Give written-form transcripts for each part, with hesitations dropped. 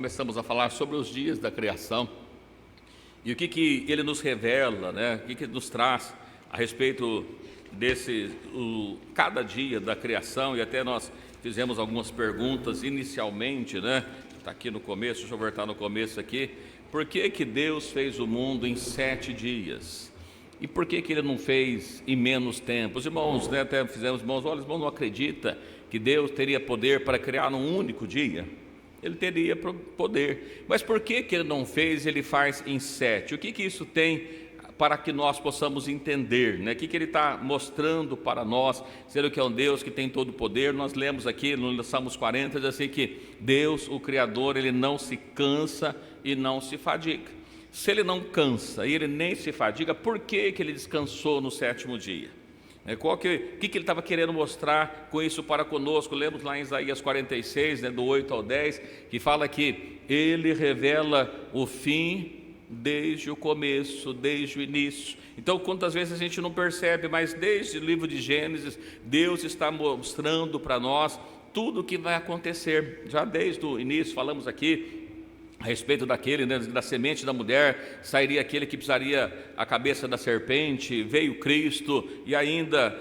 Começamos a falar sobre os dias da criação e o que ele nos revela, né? O que nos traz a respeito cada dia da criação. E até nós fizemos algumas perguntas inicialmente, né? Está aqui no começo, deixa eu voltar no começo aqui. Por que Deus fez o mundo em 7 dias? E por que Ele não fez em menos tempo? Os irmãos, né, até fizemos, irmãos, olha, os irmãos não acreditam que Deus teria poder para criar num único dia? Ele teria poder, mas por que Ele não fez, Ele faz em 7? O que isso tem para que nós possamos entender, né? O que Ele está mostrando para nós, sendo que é um Deus que tem todo o poder? Nós lemos aqui no Salmos 40, diz assim que Deus, o Criador, Ele não se cansa e não se fadiga. Se Ele não cansa e Ele nem se fadiga, por que Ele descansou no 7º dia? O que Ele estava querendo mostrar com isso para conosco? Lemos lá em Isaías 46, né, do 8 ao 10, que fala que Ele revela o fim desde o começo, desde o início. Então, quantas vezes a gente não percebe, mas desde o livro de Gênesis, Deus está mostrando para nós tudo o que vai acontecer. Já desde o início, falamos aqui a respeito daquele, né, da semente da mulher, sairia aquele que pisaria a cabeça da serpente, veio Cristo, e ainda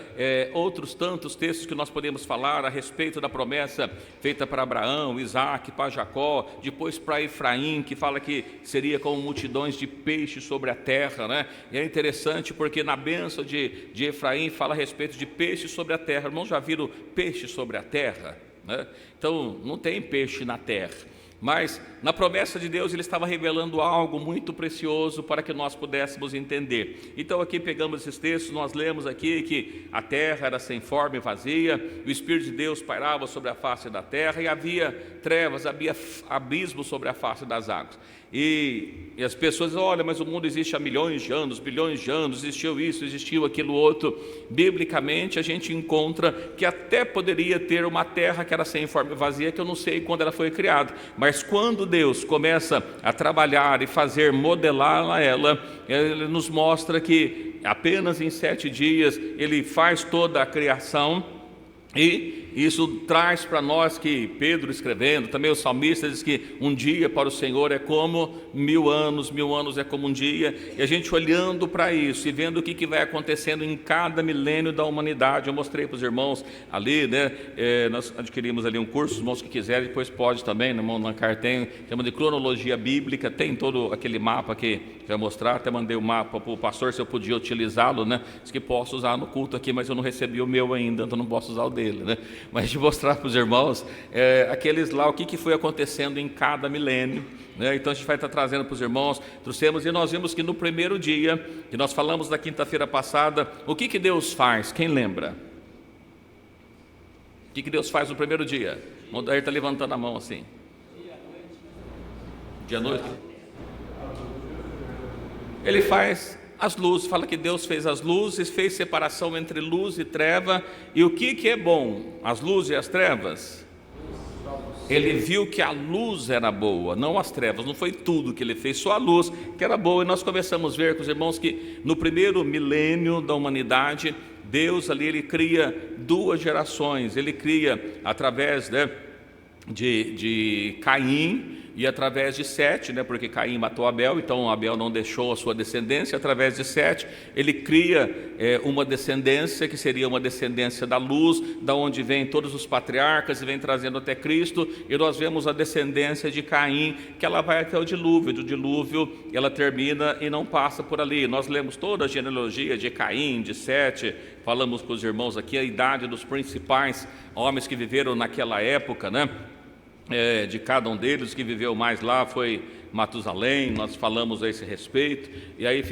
outros tantos textos que nós podemos falar a respeito da promessa feita para Abraão, Isaac, para Jacó, depois para Efraim, que fala que seria como multidões de peixes sobre a terra, né? E é interessante porque na bênção de Efraim fala a respeito de peixes sobre a terra. Irmãos, já viram peixe sobre a terra, né? Então não tem peixe na terra. Mas na promessa de Deus Ele estava revelando algo muito precioso para que nós pudéssemos entender. Então aqui pegamos esses textos, nós lemos aqui que a terra era sem forma e vazia, o Espírito de Deus pairava sobre a face da terra e havia trevas, havia abismo sobre a face das águas. E as pessoas dizem, olha, mas o mundo existe há milhões de anos, bilhões de anos, existiu isso, existiu aquilo outro. Biblicamente a gente encontra que até poderia ter uma terra que era sem forma e vazia, que eu não sei quando ela foi criada, mas quando Deus começa a trabalhar e fazer modelar ela, Ele nos mostra que apenas em 7 dias Ele faz toda a criação. E isso traz para nós que Pedro escrevendo, também o salmista diz que um dia para o Senhor é como 1000 anos, 1000 anos é como um dia. E a gente olhando para isso e vendo o que vai acontecendo em cada milênio da humanidade. Eu mostrei para os irmãos ali, né? Nós adquirimos ali um curso, os irmãos que quiserem depois pode também, no irmão Lancar tem, chama de cronologia bíblica, tem todo aquele mapa que vai mostrar. Até mandei o mapa para o pastor se eu podia utilizá-lo, né? Diz que posso usar no culto aqui, mas eu não recebi o meu ainda, então não posso usar o dele, né? Mas de mostrar para os irmãos aqueles lá, o que foi acontecendo em cada milênio, né? Então a gente vai estar trazendo para os irmãos, trouxemos, e nós vimos que no primeiro dia, que nós falamos da quinta-feira passada, o que Deus faz? Quem lembra? O que Deus faz no primeiro dia? O Mondair está levantando a mão assim. Dia à noite? Ele faz as luzes, fala que Deus fez as luzes, fez separação entre luz e treva. E o que é bom? As luzes e as trevas? Ele viu que a luz era boa, não as trevas. Não foi tudo que Ele fez, só a luz que era boa. E nós começamos a ver com os irmãos que no primeiro milênio da humanidade, Deus ali, Ele cria 2 gerações. Ele cria através, né, de Caim e através de Sete, né, porque Caim matou Abel, então Abel não deixou a sua descendência. Através de Sete, ele cria uma descendência que seria uma descendência da luz, da onde vem todos os patriarcas e vem trazendo até Cristo. E nós vemos a descendência de Caim, que ela vai até o dilúvio. Do dilúvio ela termina e não passa por ali. Nós lemos toda a genealogia de Caim, de Sete. Falamos para os irmãos aqui a idade dos principais homens que viveram naquela época, né? De cada um deles, que viveu mais lá foi Matusalém. Nós falamos a esse respeito, e aí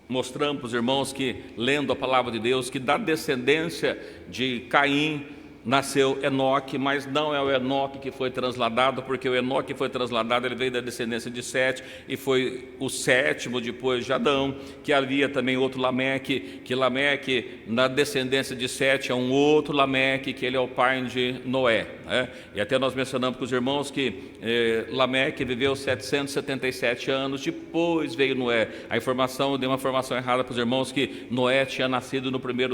mostramos para os irmãos que, lendo a palavra de Deus, que da descendência de Caim nasceu Enoque, mas não é o Enoque que foi transladado, porque o Enoque que foi transladado, ele veio da descendência de Sete, e foi o 7º depois de Adão. Que havia também outro Lameque, que Lameque, na descendência de Sete, é um outro Lameque, que ele é o pai de Noé, né? E até nós mencionamos com os irmãos que Lameque viveu 777 anos, depois veio Noé. A informação, deu uma informação errada para os irmãos, que Noé tinha nascido no primeiro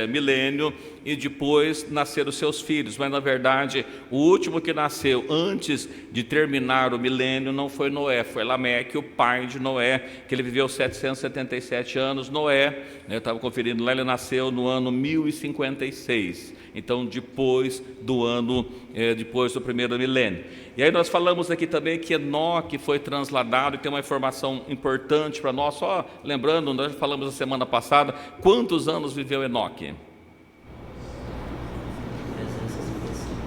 milênio, e depois nasceu nascer os seus filhos, mas na verdade o último que nasceu antes de terminar o milênio não foi Noé, foi Lameque, o pai de Noé, que ele viveu 777 anos. Noé, eu estava conferindo lá, ele nasceu no ano 1056, então depois do primeiro milênio. E aí nós falamos aqui também que Enoque foi transladado, e tem uma informação importante para nós, só lembrando, nós já falamos na semana passada, quantos anos viveu Enoque?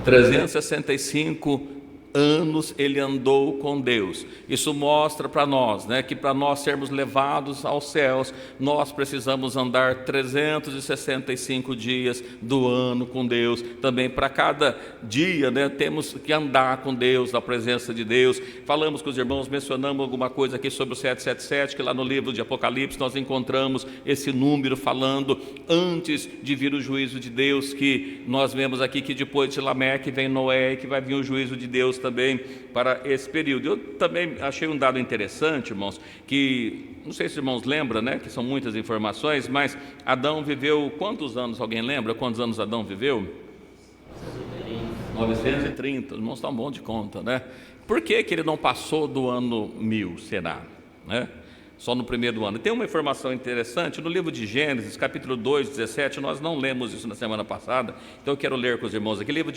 365 anos ele andou com Deus. Isso mostra para nós, que para nós sermos levados aos céus, nós precisamos andar 365 dias do ano com Deus. Também para cada dia, temos que andar com Deus, na presença de Deus. Falamos com os irmãos, mencionamos alguma coisa aqui sobre o 777, que lá no livro de Apocalipse nós encontramos esse número falando antes de vir o juízo de Deus, que nós vemos aqui que depois de Lameque vem Noé, e que vai vir o juízo de Deus também para esse período. Eu também achei um dado interessante, irmãos, que não sei se os irmãos lembram, que são muitas informações, mas Adão viveu quantos anos? Alguém lembra quantos anos Adão viveu? 930. Os irmãos estão bom de conta, Por que ele não passou do ano 1000, será? Só no primeiro ano. Tem uma informação interessante no livro de Gênesis, capítulo 2, 17, nós não lemos isso na semana passada, então eu quero ler com os irmãos aqui, livro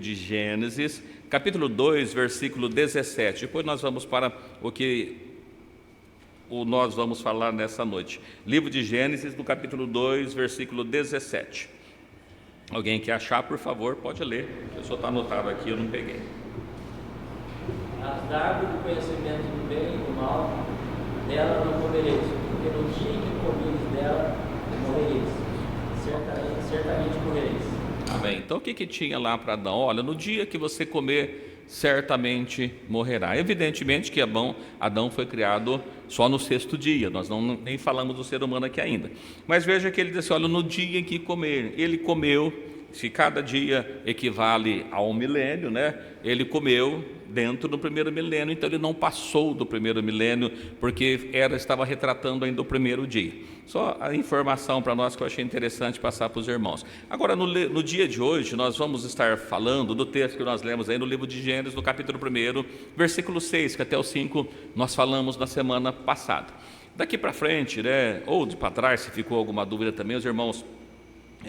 de Gênesis, capítulo 2, versículo 17, depois nós vamos para nós vamos falar nessa noite. Livro de Gênesis, no capítulo 2, versículo 17. Alguém que achar, por favor, pode ler, eu só está anotado aqui, eu não peguei. As da árvore do conhecimento do bem e do mal, dela não comereis, porque no dia em que comereis dela, morrereis, certamente morrereis. Amém. Então o que tinha lá para Adão? Olha, no dia que você comer, certamente morrerá. Evidentemente que Adão foi criado só no sexto dia, nós nem falamos do ser humano aqui ainda. Mas veja que ele disse, olha, no dia em que comer, ele comeu, se cada dia equivale a um milênio, ele comeu dentro do primeiro milênio, então ele não passou do primeiro milênio, porque estava retratando ainda o primeiro dia. Só a informação para nós que eu achei interessante passar para os irmãos. Agora, no dia de hoje, nós vamos estar falando do texto que nós lemos aí no livro de Gênesis, no capítulo 1, versículo 6, que até o 5 nós falamos na semana passada. Daqui para frente, ou para trás, se ficou alguma dúvida também, os irmãos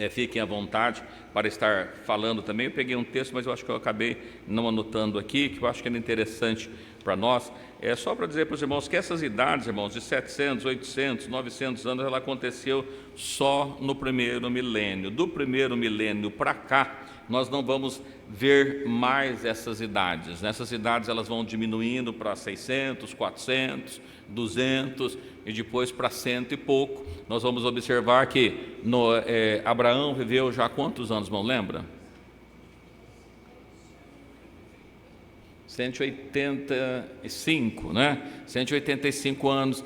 fiquem à vontade para estar falando também. Eu peguei um texto, mas eu acho que eu acabei não anotando aqui, que eu acho que era interessante para nós. É só para dizer para os irmãos que essas idades, irmãos, de 700, 800, 900 anos, ela aconteceu só no primeiro milênio. Do primeiro milênio para cá, nós não vamos ver mais essas idades. Essas idades elas vão diminuindo para 600, 400, 200 e depois para 100 e pouco. Nós vamos observar que Abraão viveu já quantos anos, irmão, lembra? 185, 185 anos,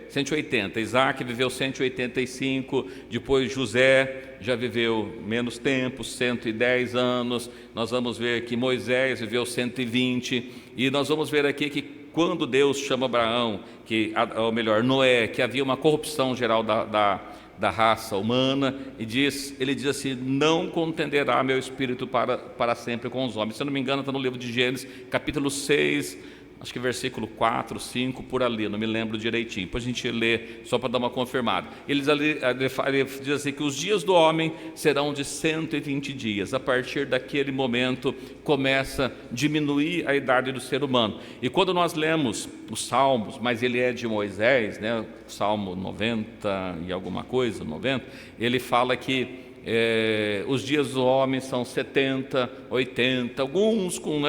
180. Isaac viveu 185, depois José já viveu menos tempo, 110 anos. Nós vamos ver que Moisés viveu 120, e nós vamos ver aqui que quando Deus chama Abraão, Noé, que havia uma corrupção geral da raça humana, e ele diz assim, não contenderá meu espírito para sempre com os homens. Se eu não me engano, está no livro de Gênesis, capítulo 6, acho que versículo 4, 5, por ali, não me lembro direitinho, depois a gente lê só para dar uma confirmada. Ele diz assim, que os dias do homem serão de 120 dias, a partir daquele momento começa a diminuir a idade do ser humano. E quando nós lemos os Salmos, mas ele é de Moisés, Salmo 90 e alguma coisa, 90, ele fala que os dias do homem são 70, 80, alguns com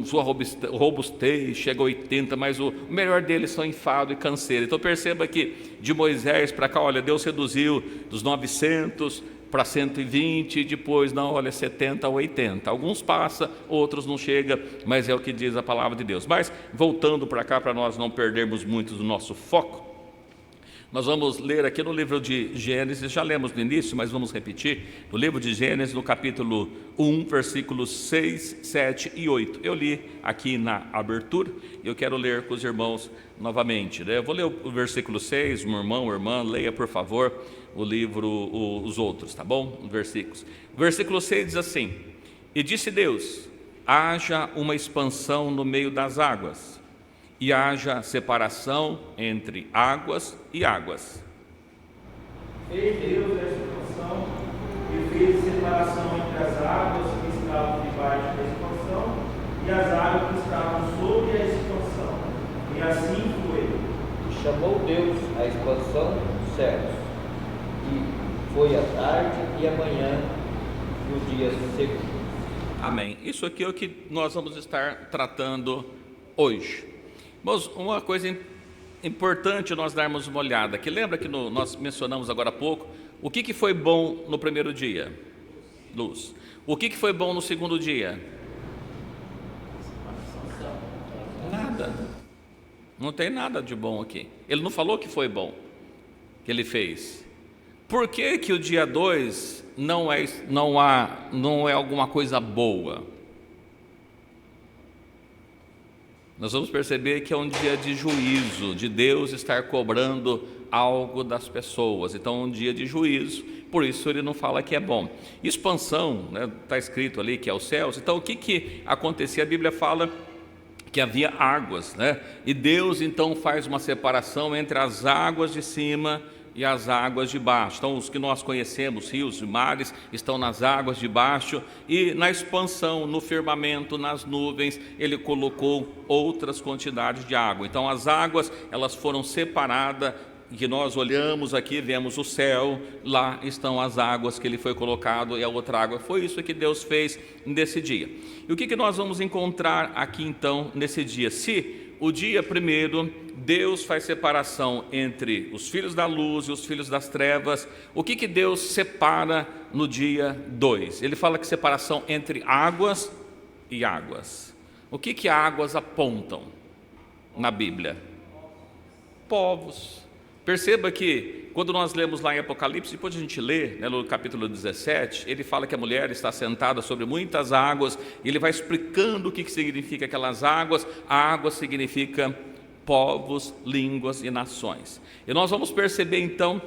sua robustez chega a 80, mas o melhor deles são enfado e canseira. Então perceba que de Moisés para cá, olha, Deus reduziu dos 900 para 120, e depois 70 a 80. Alguns passa, outros não chega, mas é o que diz a palavra de Deus. Mas voltando para cá, para nós não perdermos muito do nosso foco, nós vamos ler aqui no livro de Gênesis, já lemos no início, mas vamos repetir, no livro de Gênesis, no capítulo 1, versículos 6, 7 e 8. Eu li aqui na abertura, e eu quero ler com os irmãos novamente. Eu vou ler o versículo 6, meu irmão, irmã, leia por favor, o livro, os outros, tá bom? Os versículos. O versículo 6 diz assim: e disse Deus, haja uma expansão no meio das águas, e haja separação entre águas e águas. Fez Deus a expansão e fez separação entre as águas que estavam debaixo da expansão e as águas que estavam sobre a expansão. E assim foi. E chamou Deus a expansão céus. E foi a tarde e a manhã do dia seguinte. Amém. Isso aqui é o que nós vamos estar tratando hoje. Mas uma coisa importante nós darmos uma olhada, que lembra que nós mencionamos agora há pouco, o que foi bom no primeiro dia? Luz. O que foi bom no segundo dia? Nada. Não tem nada de bom aqui. Ele não falou que foi bom, que ele fez. Por que que o dia 2 não é alguma coisa boa? Nós vamos perceber que é um dia de juízo, de Deus estar cobrando algo das pessoas. Então é um dia de juízo, por isso ele não fala que é bom. Expansão, né, está escrito ali que é os céus. Então o que acontecia? A Bíblia fala que havia águas, né? E Deus então faz uma separação entre as águas de cima e as águas de baixo. Então os que nós conhecemos, rios e mares, estão nas águas de baixo, e na expansão, no firmamento, nas nuvens, ele colocou outras quantidades de água. Então as águas, elas foram separadas, que nós olhamos aqui, vemos o céu, lá estão as águas que ele foi colocado, e a outra água. Foi isso que Deus fez nesse dia. E o que nós vamos encontrar aqui então nesse dia? Se o dia primeiro, Deus faz separação entre os filhos da luz e os filhos das trevas, o que Deus separa no dia 2? Ele fala que separação entre águas e águas. O que águas apontam na Bíblia? Povos. Perceba que quando nós lemos lá em Apocalipse, depois a gente lê, né, no capítulo 17, ele fala que a mulher está sentada sobre muitas águas, e ele vai explicando o que significa aquelas águas. A água significa povos, línguas e nações. E nós vamos perceber então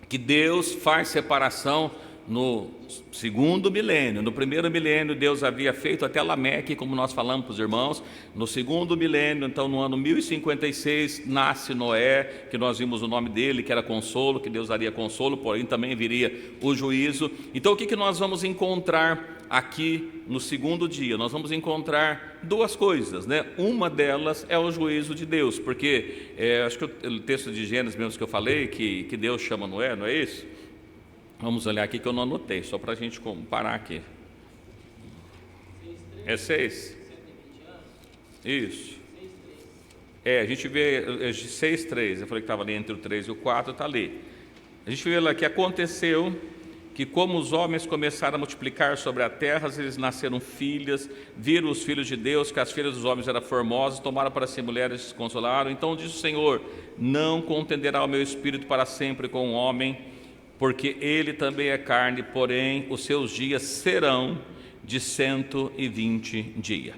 que Deus faz separação no segundo milênio. No primeiro milênio Deus havia feito até Lameque, como nós falamos para os irmãos. No segundo milênio, então no ano 1056, nasce Noé, que nós vimos o nome dele, que era consolo, que Deus daria consolo, porém também viria o juízo. Então o que nós vamos encontrar aqui no segundo dia? Nós vamos encontrar duas coisas, né? Uma delas é o juízo de Deus, porque acho que o texto de Gênesis mesmo que eu falei, que Deus chama Noé, não é isso? Vamos olhar aqui que eu não anotei, só para a gente comparar aqui. É 6? Isso. A gente vê 6:3. Eu falei que estava ali entre o 3 e o 4, está ali. A gente vê lá que aconteceu que, como os homens começaram a multiplicar sobre a terra, eles nasceram filhas, viram os filhos de Deus, que as filhas dos homens eram formosas, tomaram para si mulheres e se consolaram. Então diz o Senhor: não contenderá o meu espírito para sempre com o homem, porque ele também é carne, porém os seus dias serão de 120 dias.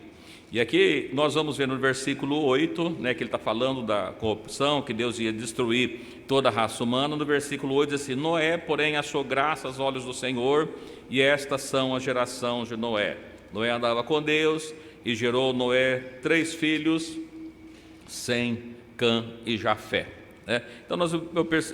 E aqui nós vamos ver no versículo 8, né, que ele está falando da corrupção, que Deus ia destruir toda a raça humana. No versículo 8 diz assim: Noé, porém, achou graça aos olhos do Senhor, e estas são a geração de Noé. Noé andava com Deus, e gerou Noé 3 filhos, Sem, Cã e Jafé. Então nós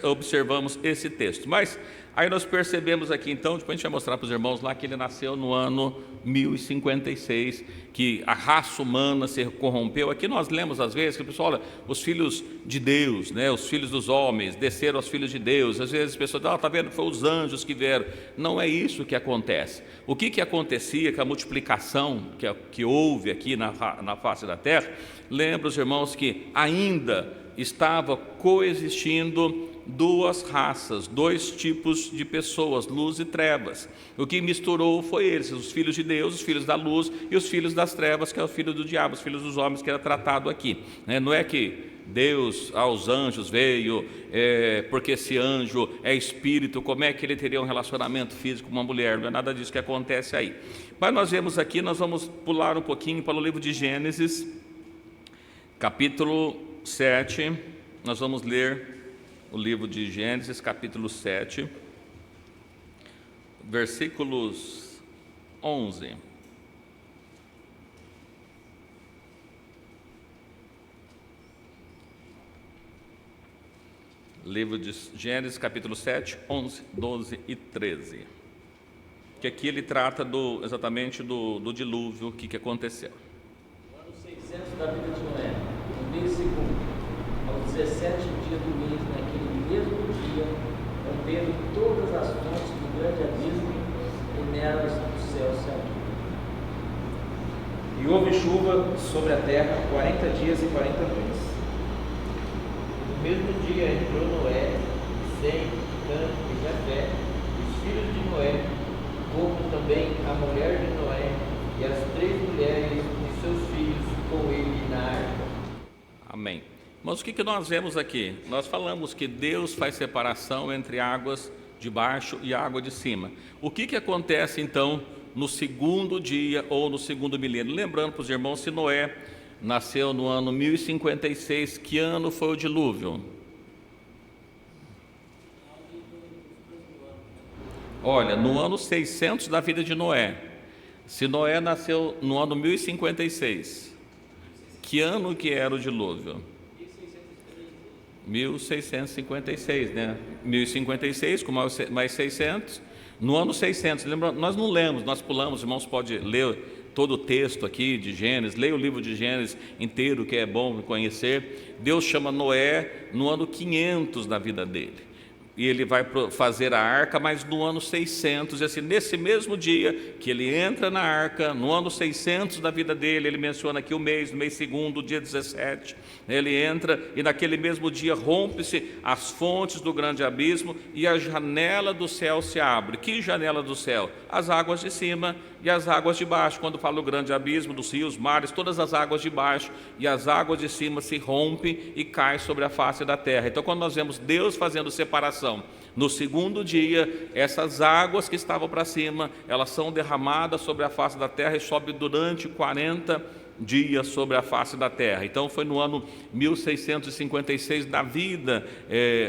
observamos esse texto, mas aí nós percebemos aqui então, depois a gente vai mostrar para os irmãos lá, que ele nasceu no ano 1056, que a raça humana se corrompeu. Aqui nós lemos às vezes que o pessoal, olha, os filhos de Deus, né, os filhos dos homens desceram aos filhos de Deus. Às vezes as pessoas dizem: está vendo, foi os anjos que vieram. Não é isso que acontece. O que acontecia, que a multiplicação que houve aqui na face da terra, lembra os irmãos que ainda estava coexistindo duas raças, 2 tipos de pessoas, luz e trevas. O que misturou foi eles, os filhos de Deus, os filhos da luz, e os filhos das trevas, que é o filho do diabo, os filhos dos homens, que era tratado aqui. Não é que Deus aos anjos veio, porque esse anjo é espírito, como é que ele teria um relacionamento físico com uma mulher? Não é nada disso que acontece aí. Mas nós vemos aqui, nós vamos pular um pouquinho para o livro de Gênesis, capítulo 7, nós vamos ler o livro de Gênesis, capítulo 7, versículos 11. Livro de Gênesis, capítulo 7, 11, 12 e 13. Que aqui ele trata exatamente do dilúvio, o que aconteceu. No ano 600 da vida de Noé, no mês segundo, aos 17 dias do mês, naquele mesmo dia, romperam todas as fontes do grande abismo e nelas o céu se abriu. E houve chuva sobre a terra 40 dias e 40 noites. No mesmo dia entrou Noé, Sem, Cã e Jafé, os filhos de Noé, como também a mulher de Noé e as 3 mulheres e seus filhos com ele na arca. Amém. Mas o que nós vemos aqui? Nós falamos que Deus faz separação entre águas de baixo e água de cima. O que acontece então no segundo dia ou no segundo milênio? Lembrando para os irmãos, se Noé nasceu no ano 1056, que ano foi o dilúvio? Olha, no ano 600 da vida de Noé. Se Noé nasceu no ano 1056, que ano que era o dilúvio? 1656, né? 1056 com mais 600, no ano 600. Lembra, nós não lemos, nós pulamos, os irmãos podem ler todo o texto aqui de Gênesis, leia o livro de Gênesis inteiro, que é bom conhecer. Deus chama Noé no ano 500 da vida dele. E ele vai fazer a arca, mas no ano 600, e assim, nesse mesmo dia que ele entra na arca, no ano 600 da vida dele, ele menciona aqui o mês, no mês segundo, dia 17, ele entra e naquele mesmo dia rompe-se as fontes do grande abismo e a janela do céu se abre. Que janela do céu? As águas de cima e as águas de baixo. Quando fala o grande abismo, dos rios, mares, todas as águas de baixo e as águas de cima se rompem e caem sobre a face da terra. Então, quando nós vemos Deus fazendo separação, no segundo dia, essas águas que estavam para cima, elas são derramadas sobre a face da terra e sobem durante 40 dias sobre a face da terra. Então foi no ano 1656 da vida,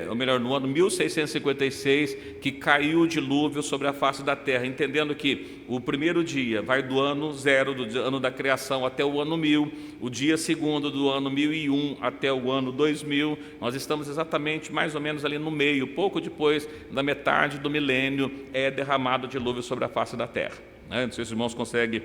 ou melhor, no ano 1656 que caiu o dilúvio sobre a face da terra, entendendo que o primeiro dia vai do ano 0, do ano da criação, até o ano 1000, o dia segundo do ano 1001 até o ano 2000, nós estamos exatamente mais ou menos ali no meio, pouco depois da metade do milênio, é derramado o dilúvio sobre a face da terra. Não sei se os irmãos conseguem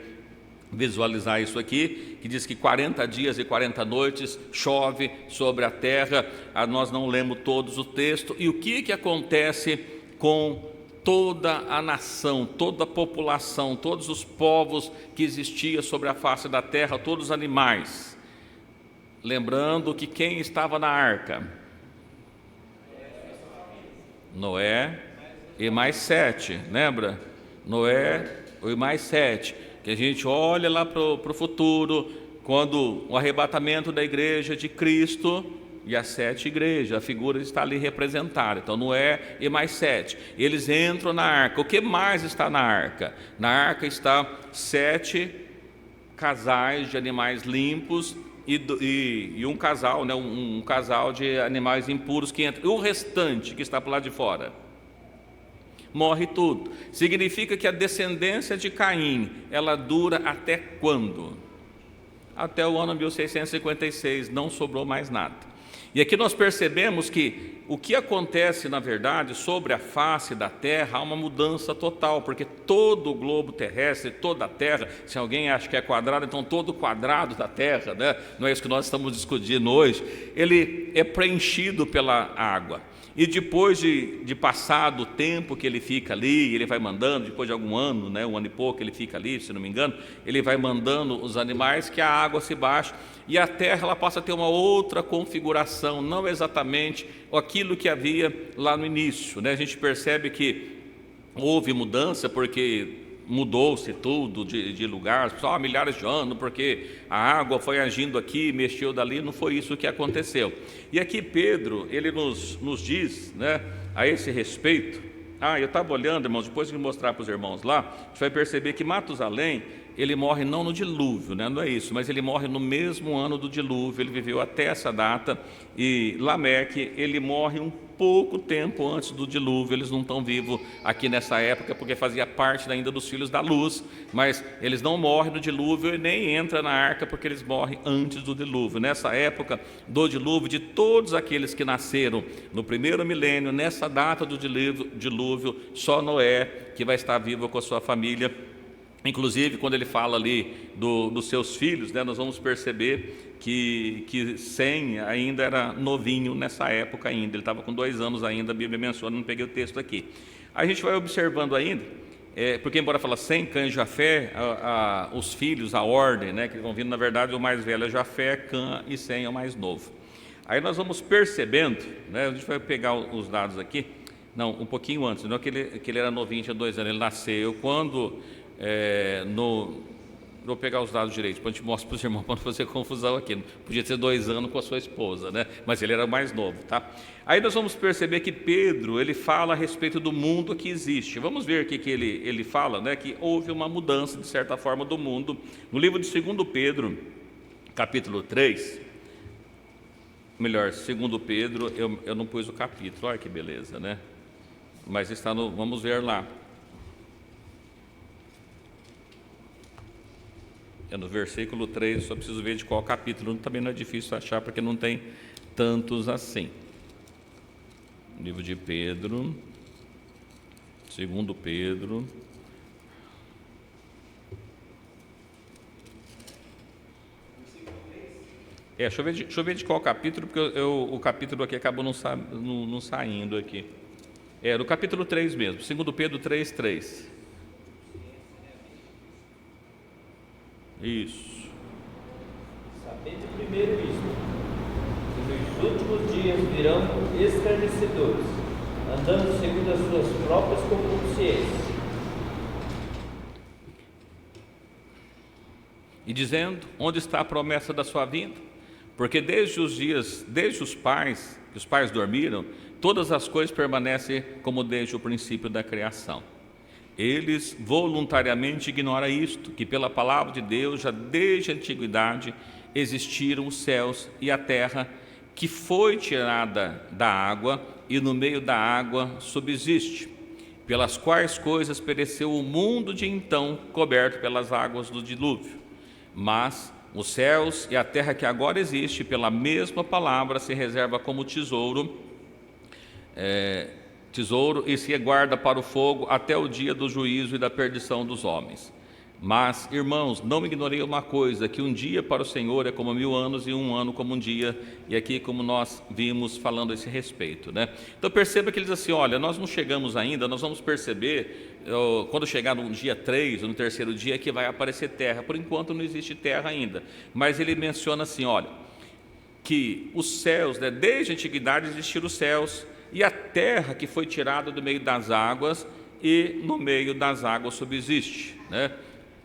visualizar isso aqui, que diz que 40 dias e 40 noites chove sobre a terra. Nós não lemos todos o texto. E o que acontece com toda a nação, toda a população, todos os povos que existiam sobre a face da terra, todos os animais? Lembrando que quem estava na arca? Noé e mais 7, lembra? Noé e mais 7. Que a gente olha lá para o futuro, quando o arrebatamento da igreja de Cristo e as 7 igrejas, a figura está ali representada. Então Noé e mais 7, eles entram na arca. O que mais está na arca? Na arca está 7 casais de animais limpos e um casal, né, um casal de animais impuros que entra. E o restante que está para lá de fora? Morre tudo. Significa que a descendência de Caim, ela dura até quando? Até o ano 1656, não sobrou mais nada. E aqui nós percebemos que o que acontece, na verdade, sobre a face da terra, há uma mudança total, porque todo o globo terrestre, toda a terra, se alguém acha que é quadrado, então todo o quadrado da terra, né? Não é isso que nós estamos discutindo hoje, ele é preenchido pela água. E depois de passado o tempo que ele fica ali, ele vai mandando, depois de algum ano, né, um ano e pouco ele fica ali, se não me engano, ele vai mandando os animais que a água se baixa e a terra ela passa a ter uma outra configuração, não exatamente aquilo que havia lá no início, né? A gente percebe que houve mudança porque mudou-se tudo de lugar, só há milhares de anos, porque a água foi agindo aqui, mexeu dali. Não foi isso que aconteceu. E aqui Pedro, ele nos diz, né, a esse respeito. Eu estava olhando, irmãos, depois de mostrar para os irmãos lá, a gente vai perceber que Matusalém, ele morre não no dilúvio, né? Não é isso, mas ele morre no mesmo ano do dilúvio, ele viveu até essa data, e Lameque, ele morre um pouco tempo antes do dilúvio. Eles não estão vivos aqui nessa época, porque fazia parte ainda dos filhos da luz, mas eles não morrem no dilúvio e nem entram na arca, porque eles morrem antes do dilúvio. Nessa época do dilúvio, de todos aqueles que nasceram no primeiro milênio, nessa data do dilúvio, só Noé que vai estar vivo com a sua família. Inclusive, quando ele fala ali dos seus filhos, né, nós vamos perceber que Sem ainda era novinho nessa época ainda, ele estava com 2 anos ainda, a Bíblia menciona, não peguei o texto aqui. A gente vai observando ainda, porque embora fala Sem, Cã e Jafé, os filhos, a ordem, né, que vão vindo, na verdade, o mais velho é Jafé, Cã e Sem é o mais novo. Aí nós vamos percebendo, né, a gente vai pegar os dados aqui, não, um pouquinho antes, não que ele era novinho, tinha 2 anos, ele nasceu quando... vou pegar os dados direitos, depois a gente mostra para os irmãos, para não fazer confusão aqui. Podia ter 2 anos com a sua esposa, né? Mas ele era mais novo, tá? Aí nós vamos perceber que Pedro, ele fala a respeito do mundo que existe. Vamos ver o que ele fala, né? Que houve uma mudança, de certa forma, do mundo. No livro de 2 Pedro, capítulo 3, melhor, 2 Pedro, eu não pus o capítulo, olha que beleza, né? Mas está vamos ver lá. No versículo 3, só preciso ver de qual capítulo, também não é difícil achar, porque não tem tantos assim. Livro de Pedro, 2 Pedro. Deixa eu ver de qual capítulo, porque o capítulo aqui acabou não saindo aqui. No capítulo 3 mesmo, 2 Pedro 3:3. Isso. Sabendo primeiro isto, que nos últimos dias virão escarnecedores, andando segundo as suas próprias concupiscências. E dizendo, onde está a promessa da sua vinda? Porque desde os pais, que os pais dormiram, todas as coisas permanecem como desde o princípio da criação. Eles voluntariamente ignoram isto, que pela palavra de Deus, já desde a antiguidade, existiram os céus e a terra, que foi tirada da água e no meio da água subsiste, pelas quais coisas pereceu o mundo de então, coberto pelas águas do dilúvio. Mas os céus e a terra que agora existe, pela mesma palavra, se reserva como tesouro e se guarda para o fogo até o dia do juízo e da perdição dos homens. Mas, irmãos, não ignorei uma coisa, que um dia para o Senhor é como 1000 anos e um ano como um dia, e aqui como nós vimos falando a esse respeito, né? Então perceba que ele diz assim, olha, nós não chegamos ainda, nós vamos perceber, quando chegar no dia 3, ou no terceiro dia, que vai aparecer terra. Por enquanto não existe terra ainda, mas ele menciona assim, olha, que os céus, né, desde a antiguidade existiram os céus, e a terra que foi tirada do meio das águas, e no meio das águas subsiste, né?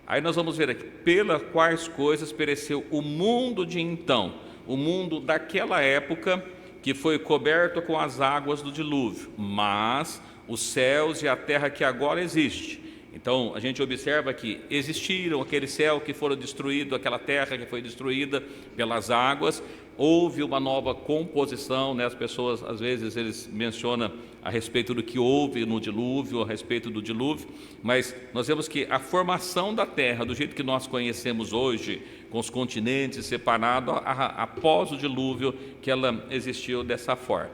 Aí nós vamos ver aqui, pelas quais coisas pereceu o mundo de então, o mundo daquela época, que foi coberto com as águas do dilúvio, mas os céus e a terra que agora existe. Então, a gente observa que existiram aquele céu que foram destruído, aquela terra que foi destruída pelas águas, houve uma nova composição, né? As pessoas, às vezes, eles mencionam a respeito do que houve no dilúvio, a respeito do dilúvio, mas nós vemos que a formação da terra, do jeito que nós conhecemos hoje, com os continentes separados, após o dilúvio, que ela existiu dessa forma.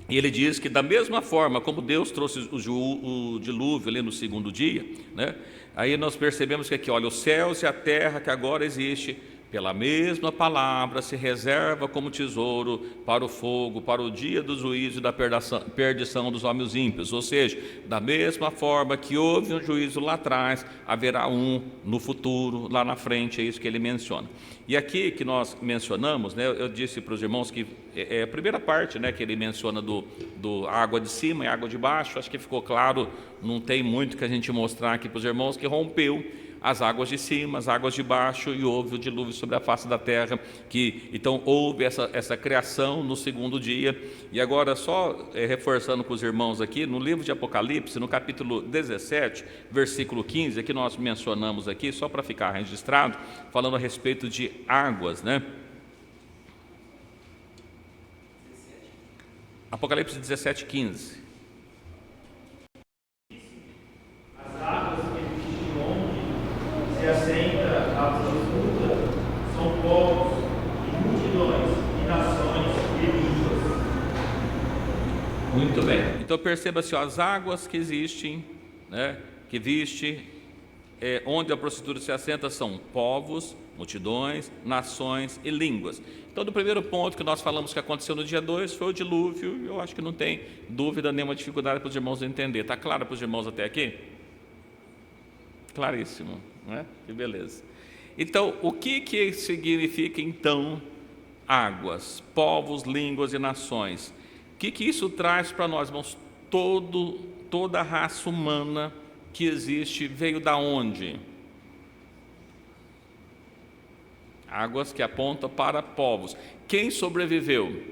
E ele diz que da mesma forma como Deus trouxe o dilúvio ali no 2º dia, né? Aí nós percebemos que aqui, olha, os céus e a terra que agora existe, pela mesma palavra, se reserva como tesouro para o fogo, para o dia do juízo e da perdição dos homens ímpios. Ou seja, da mesma forma que houve um juízo lá atrás, haverá um no futuro, lá na frente, é isso que ele menciona. E aqui que nós mencionamos, né, eu disse para os irmãos que é a primeira parte, né, que ele menciona do água de cima e água de baixo, acho que ficou claro, não tem muito que a gente mostrar aqui para os irmãos, que rompeu as águas de cima, as águas de baixo, e houve o dilúvio sobre a face da terra, então houve essa criação no segundo dia. E agora só reforçando com os irmãos aqui, no livro de Apocalipse, no capítulo 17, versículo 15, que nós mencionamos aqui, só para ficar registrado, falando a respeito de águas, né? Apocalipse 17, 15. As águas que existem onde se assenta a prostituta são povos e multidões e nações e línguas. Muito bem. Então perceba-se, as águas que existem, né, que viste, onde a prostituta se assenta, são povos, multidões, nações e línguas. Então, do primeiro ponto que nós falamos que aconteceu no dia 2 foi o dilúvio. Eu acho que não tem dúvida, nenhuma dificuldade para os irmãos entender. Está claro para os irmãos até aqui? Claríssimo, né? Que beleza. Então, o que significa então águas, povos, línguas e nações? O que isso traz para nós, irmãos? Toda a raça humana que existe veio da onde? Águas que apontam para povos. Quem sobreviveu?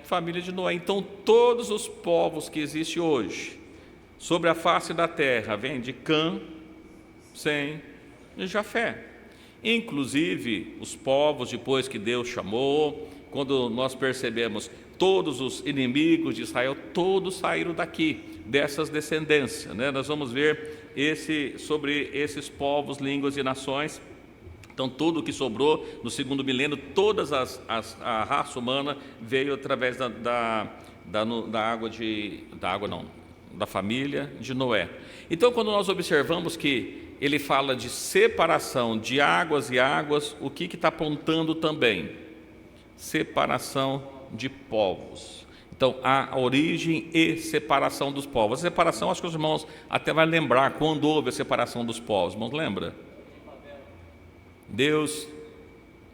Família de Noé. Então, todos os povos que existem hoje sobre a face da terra vêm de Cã, Sem e Jafé. Inclusive, os povos, depois que Deus chamou, quando nós percebemos todos os inimigos de Israel, todos saíram daqui, dessas descendências, né? Nós vamos ver sobre esses povos, línguas e nações. Então, tudo que sobrou no segundo milênio, a raça humana veio através da família de Noé. Então, quando nós observamos que ele fala de separação de águas e águas, o que está apontando também? Separação de povos. Então, a origem e separação dos povos. A separação, acho que os irmãos até vão lembrar quando houve a separação dos povos. Irmãos, lembra? Deus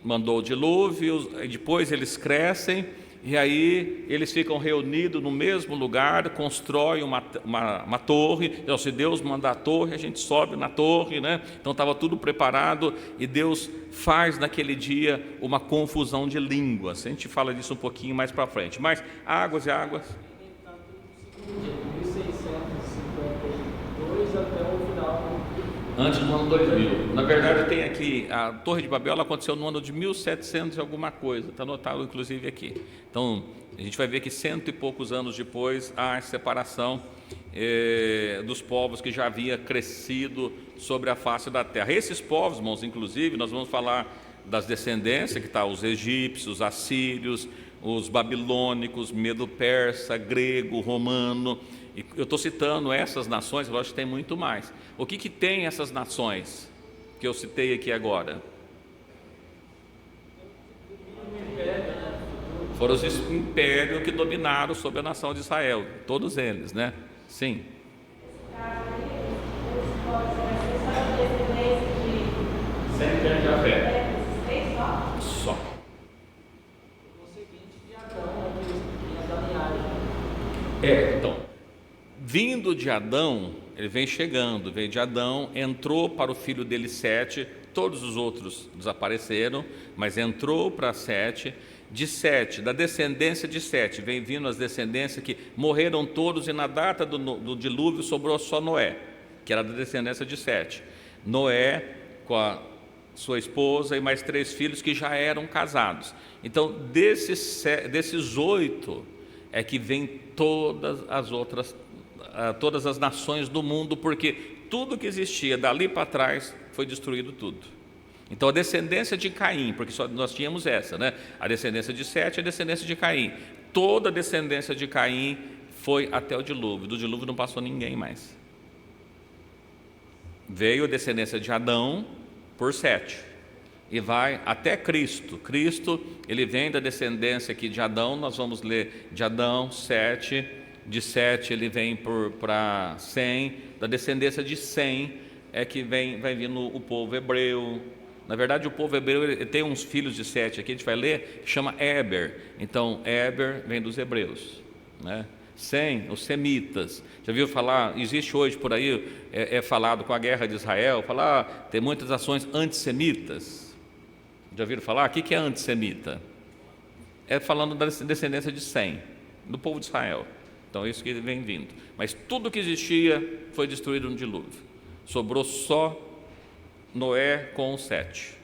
mandou o dilúvio, depois eles crescem, e aí eles ficam reunidos no mesmo lugar, constroem uma torre. Então, se Deus mandar a torre, a gente sobe na torre, né? Então estava tudo preparado, e Deus faz naquele dia uma confusão de línguas. A gente fala disso um pouquinho mais para frente. Mas águas e águas. De 1652 até o final. Antes do ano 2000. Na verdade, tem aqui, a Torre de Babel aconteceu no ano de 1700 e alguma coisa, está anotado inclusive aqui. Então, a gente vai ver que 100 e poucos anos depois, há a separação dos povos que já havia crescido sobre a face da terra. Esses povos, irmãos, inclusive, nós vamos falar das descendências, que está os egípcios, os assírios, os babilônicos, medo-persa, grego, romano. E eu estou citando essas nações, eu acho que tem muito mais. O que tem essas nações que eu citei aqui agora? Foram os impérios que dominaram sobre a nação de Israel, todos eles, né? Sim. Sem de Jafé. Só. Então, vindo de Adão, ele vem chegando, veio de Adão, entrou para o filho dele Sete, todos os outros desapareceram, mas entrou para Sete, de Sete, da descendência de Sete, vem vindo as descendências que morreram todos, e na data do dilúvio sobrou só Noé, que era da descendência de Sete. Noé com a sua esposa e mais 3 filhos que já eram casados. Então, desses 8 é que vem todas as nações do mundo, porque tudo que existia dali para trás foi destruído tudo. Então, a descendência de Caim, porque nós tínhamos essa, né? A descendência de Sete e a descendência de Caim. Toda a descendência de Caim foi até o dilúvio. Do dilúvio não passou ninguém mais. Veio a descendência de Adão por Sete e vai até Cristo. Cristo, ele vem da descendência aqui de Adão. Nós vamos ler de Adão, Sete. De Sete ele vem para Sem. Da descendência de Sem é que vai vindo o povo hebreu. Na verdade, o povo hebreu ele tem uns filhos de Sete aqui, a gente vai ler, que chama Éber. Então, Éber vem dos hebreus, né? Sem, os semitas. Já viu falar, existe hoje por aí, falado com a guerra de Israel, falar, tem muitas ações antissemitas. Já viram falar? O que é antissemita? É falando da descendência de Sem, do povo de Israel. Então, isso que vem vindo. Mas tudo que existia foi destruído no dilúvio. Sobrou só Noé com os 7.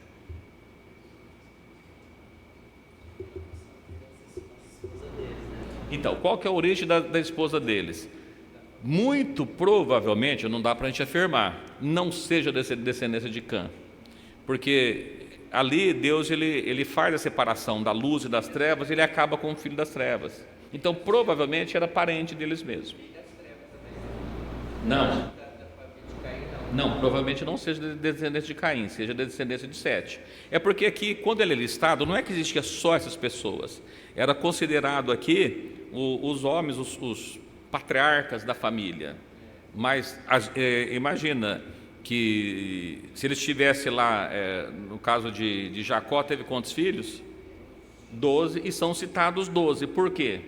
Então, qual que é a origem da esposa deles? Muito provavelmente, não dá para a gente afirmar, não seja descendência de Cã. Porque ali Deus ele faz a separação da luz e das trevas, ele acaba com o filho das trevas. Então, provavelmente era parente deles mesmos. Não, provavelmente não seja descendência de Caim, seja descendência de Sete. É porque aqui, quando ele é listado, não é que existia só essas pessoas. Era considerado aqui os homens, os patriarcas da família. Mas imagina que se ele estivesse lá, no caso de Jacó, teve quantos filhos? 12, e são citados 12. Por quê?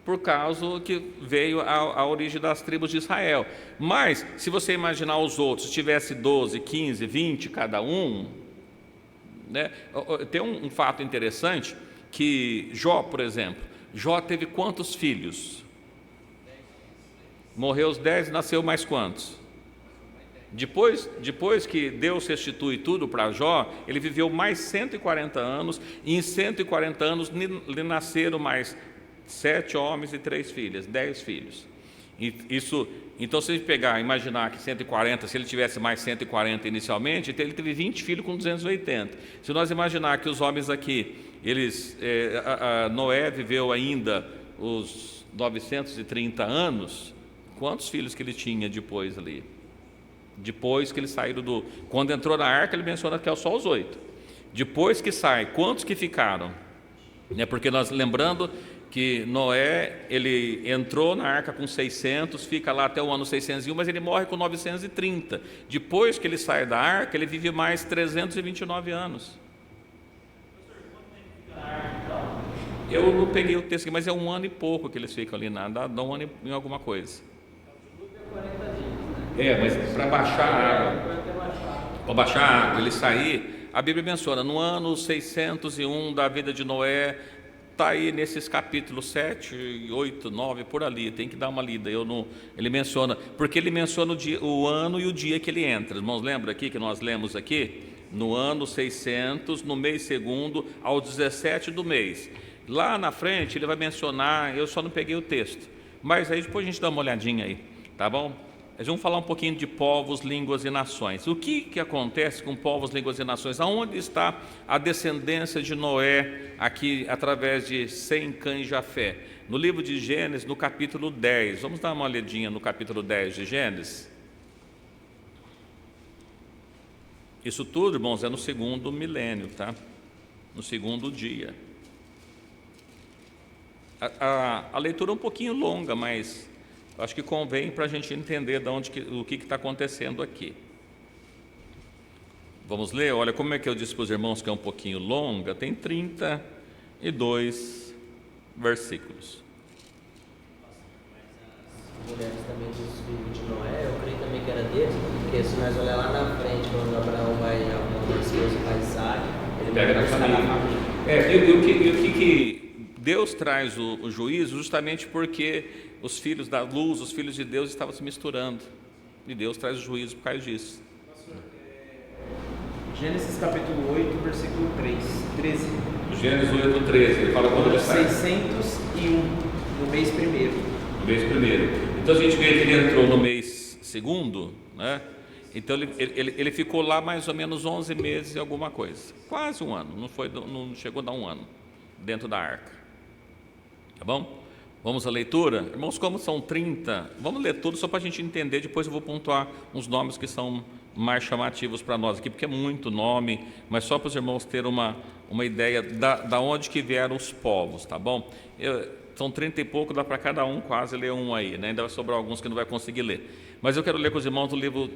Por causa que veio a origem das tribos de Israel. Mas, se você imaginar os outros, se tivesse 12, 15, 20 cada um, né? Tem um fato interessante, que Jó, por exemplo, Jó teve quantos filhos? Morreu os 10 e nasceu mais quantos? Depois que Deus restitui tudo para Jó, ele viveu mais 140 anos, e em 140 anos lhe nasceram mais 7 homens e 3 filhas, 10 filhos. Então, se a gente imaginar que 140, se ele tivesse mais 140 inicialmente, então ele teve 20 filhos com 280. Se nós imaginar que os homens aqui, Noé viveu ainda os 930 anos, quantos filhos que ele tinha depois ali? Depois que eles saíram quando entrou na arca, ele menciona que é só os 8. Depois que sai, quantos que ficaram? Porque nós, lembrando que Noé, ele entrou na arca com 600, fica lá até o ano 601, mas ele morre com 930. Depois que ele sai da arca, ele vive mais 329 anos. Eu não peguei o texto aqui, mas é 1 ano e pouco que eles ficam ali, dá 1 ano e alguma coisa. Mas para baixar a água, ele sair, a Bíblia menciona, no ano 601 da vida de Noé, está aí nesses capítulos 7, 8, 9, por ali, tem que dar uma lida. Ele menciona, porque ele menciona o ano e o dia que ele entra. Irmãos, lembra aqui que nós lemos aqui? No ano 600, no mês segundo, ao 17 do mês. Lá na frente ele vai mencionar, eu só não peguei o texto, mas aí depois a gente dá uma olhadinha aí, tá bom? Nós vamos falar um pouquinho de povos, línguas e nações. O que acontece com povos, línguas e nações? Aonde está a descendência de Noé aqui através de Sem, Cã e Jafé? No livro de Gênesis, no capítulo 10. Vamos dar uma olhadinha no capítulo 10 de Gênesis. Isso tudo, irmãos, é no segundo milênio, tá? No segundo dia. A leitura é um pouquinho longa, mas acho que convém para a gente entender o que está acontecendo aqui. Vamos ler? Olha, como é que eu disse para os irmãos que é um pouquinho longa? Tem 32 versículos. As mulheres também dos filhos de Noé, eu creio também que era deles, porque se nós olhar lá na frente, quando Abraão vai arrumar a esposa para Isaac, ele pega na família. E o que Deus traz o juízo justamente porque os filhos da luz, os filhos de Deus estavam se misturando. E Deus traz o juízo por causa disso. Gênesis capítulo 8, versículo 13. Gênesis 8, 13. Ele fala quando ele sai. 601, no mês primeiro. No mês primeiro. Então a gente vê que ele entrou no mês segundo, né? Então ele ficou lá mais ou menos 11 meses e alguma coisa. Quase um ano. Não chegou a dar um ano dentro da arca. Tá bom? Vamos à leitura? Irmãos, como são 30, vamos ler tudo só para a gente entender, depois eu vou pontuar uns nomes que são mais chamativos para nós aqui, porque é muito nome, mas só para os irmãos terem uma ideia da onde que vieram os povos, tá bom? São 30 e pouco, dá para cada um quase ler um aí, né? Ainda vai sobrar alguns que não vai conseguir ler. Mas eu quero ler com os irmãos o livro,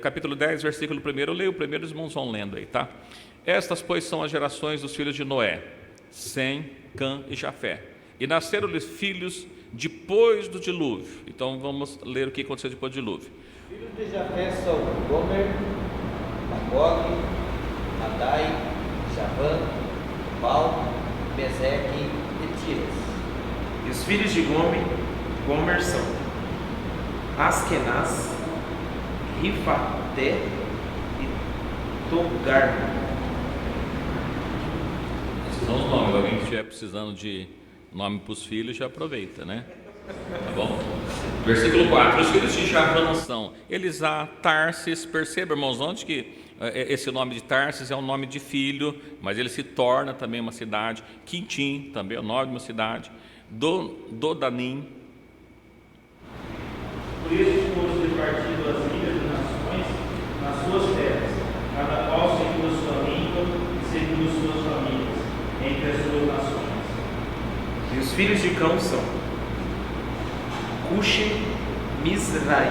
capítulo 10, versículo 1, eu leio o primeiro, os irmãos vão lendo aí, tá? Estas, pois, são as gerações dos filhos de Noé, Sem, Cã e Jafé. E nasceram-lhes filhos depois do dilúvio. Então vamos ler o que aconteceu depois do dilúvio. Filhos de Jafé são Gomer, Magog, Madai, Javã, Tubal, Meseque e Tiras. E os filhos de Gomer são Askenaz, Rifaté e Togarma. Esses são os nomes. Alguém que estiver precisando de nome para os filhos, já aproveita, né? Tá bom? Versículo 4. Os filhos de Javã são Elisá, Tarsis. Perceba, irmãos, onde que esse nome de Tarsis é um nome de filho, mas ele se torna também uma cidade. Quintim, também é o nome de uma cidade. Dodanim. Por isso foram repartidas as ilhas de nações nas suas terras, cada qual segundo a sua língua e segundo as suas famílias, entre as suas nações. E os filhos de Cão são Cuxi, Mizraim,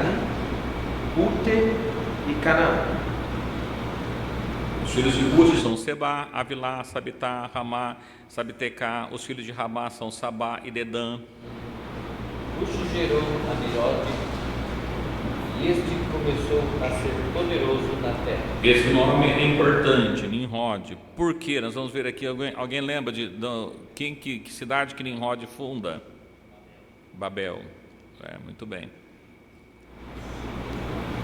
Ute e Canaã. Os filhos de Cuxi são Sebá, Avilá, Sabitá, Ramá, Sabitecá. Os filhos de Ramá são Sabá e Dedã. Cuxi gerou Amirote, e este começou a ser poderoso na terra. Esse nome é importante, Nimrod. Por quê? Nós vamos ver aqui, alguém lembra que cidade que Nimrod funda? Babel. Muito bem.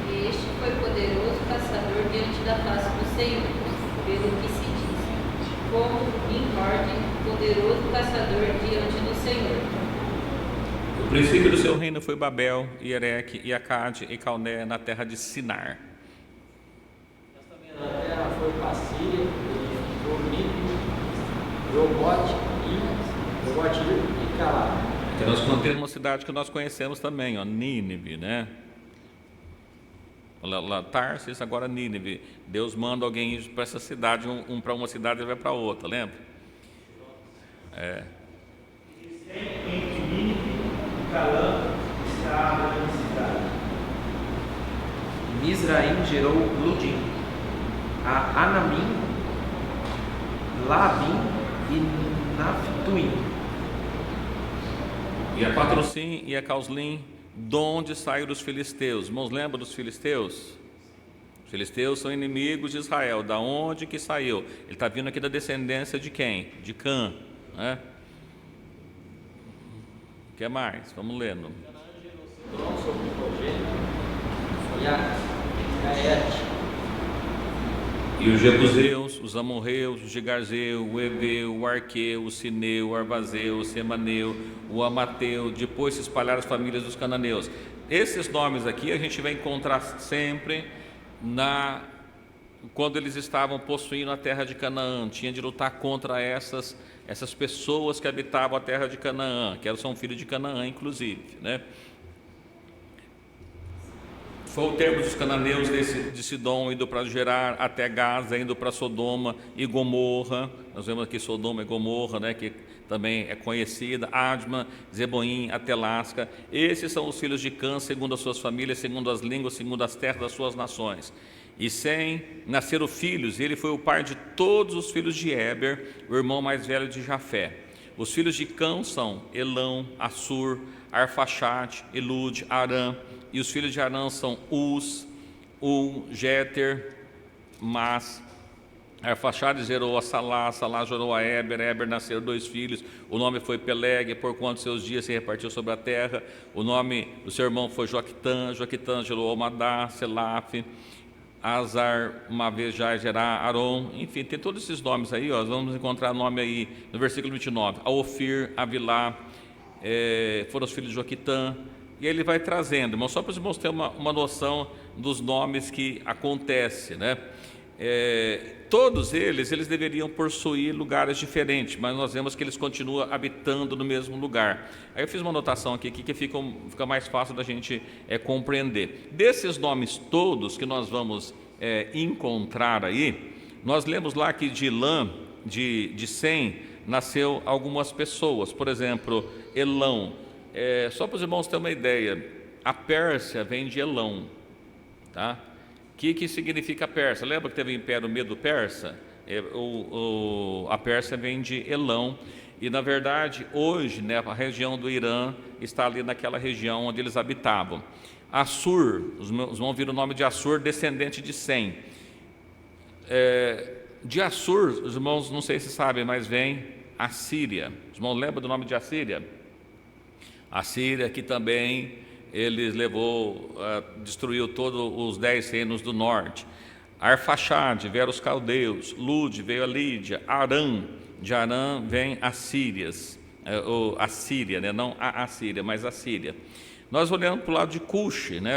E este foi poderoso caçador diante da face do Senhor, pelo que se diz, como Nimrod, poderoso caçador diante do Senhor. O princípio do seu reino foi Babel, Ereque, e Acade e Calné, na terra de Sinar. Nós também na terra foi Passíria, Dormito, Robote e Calá. Então nós temos uma cidade que nós conhecemos também, ó, Nínive, né? Lá, Tarsis, agora Nínive. Deus manda alguém ir para essa cidade, um para uma cidade e vai para outra, lembra? Entre Nínive e Calã está a grande cidade. Mizraim gerou Ludim, a Anamim, Labim e Naphtuim. E a Patrocim e a Causlim, de onde saíram os filisteus? Irmãos, lembram dos filisteus? Os filisteus são inimigos de Israel. Da onde que saiu? Ele está vindo aqui da descendência de quem? De Cã, né? O que mais? Vamos lendo. Tron sobre o projeto foi a Gaete. E os Jebuseus, os Amorreus, o Gigarzeu, o Eveu, o Arqueu, o Sineu, o Arvazeu, o Semaneu, o Amateu. Depois se espalharam as famílias dos cananeus. Esses nomes aqui a gente vai encontrar sempre quando eles estavam possuindo a terra de Canaã. Tinha de lutar contra essas pessoas que habitavam a terra de Canaã, que são filhos de Canaã, inclusive, né? Foi o termo dos cananeus de Sidom, indo para Gerar, até Gaza, indo para Sodoma e Gomorra. Nós vemos aqui Sodoma e Gomorra, né, que também é conhecida. Adma, Zeboim, Atelasca. Esses são os filhos de Cã, segundo as suas famílias, segundo as línguas, segundo as terras das suas nações. E Sem nasceram filhos, e ele foi o pai de todos os filhos de Éber, o irmão mais velho de Jafé. Os filhos de Cã são Elão, Assur, Arfaxade, Elude, Arã. E os filhos de Arã são Uz, Jeter, Mas. Arfaxade gerou a Salá, Salá gerou a Éber, Éber nasceram 2 filhos. O nome foi Peleg, porquanto seus dias se repartiu sobre a terra. O nome do seu irmão foi Joquitã, Joquitã gerou Almadá, Selaf, Azar, uma vez já gerá Aron. Enfim, tem todos esses nomes aí, ó. Vamos encontrar nome aí no versículo 29. A Ofir, Avilá, foram os filhos de Joquitã. E ele vai trazendo, irmão, só para os irmãos terem uma noção dos nomes que acontecem, né? Todos eles deveriam possuir lugares diferentes, mas nós vemos que eles continuam habitando no mesmo lugar. Aí eu fiz uma anotação aqui que fica mais fácil da gente compreender. Desses nomes todos que nós vamos encontrar aí, nós lemos lá que de Elã, de Sem, nasceu algumas pessoas. Por exemplo, Elão. Só para os irmãos terem uma ideia, a Pérsia vem de Elão, tá? O que significa Pérsia? Lembra que teve o Império Medo-Persa? A Pérsia vem de Elão. E, na verdade, hoje, né, a região do Irã está ali naquela região onde eles habitavam. Assur, os irmãos viram o nome de Assur, descendente de Sem. De Assur, os irmãos não sei se sabem, mas vem Assíria. Os irmãos lembram do nome de Assíria? Assíria, que também eles destruiu todos os 10 reinos do norte. Arfaxade, vieram os caldeus. Lud, veio a Lídia. Arã, de Arã vem Assírias. A Síria, né? Não a Assíria, mas a Síria. Nós olhamos para o lado de Cush, né?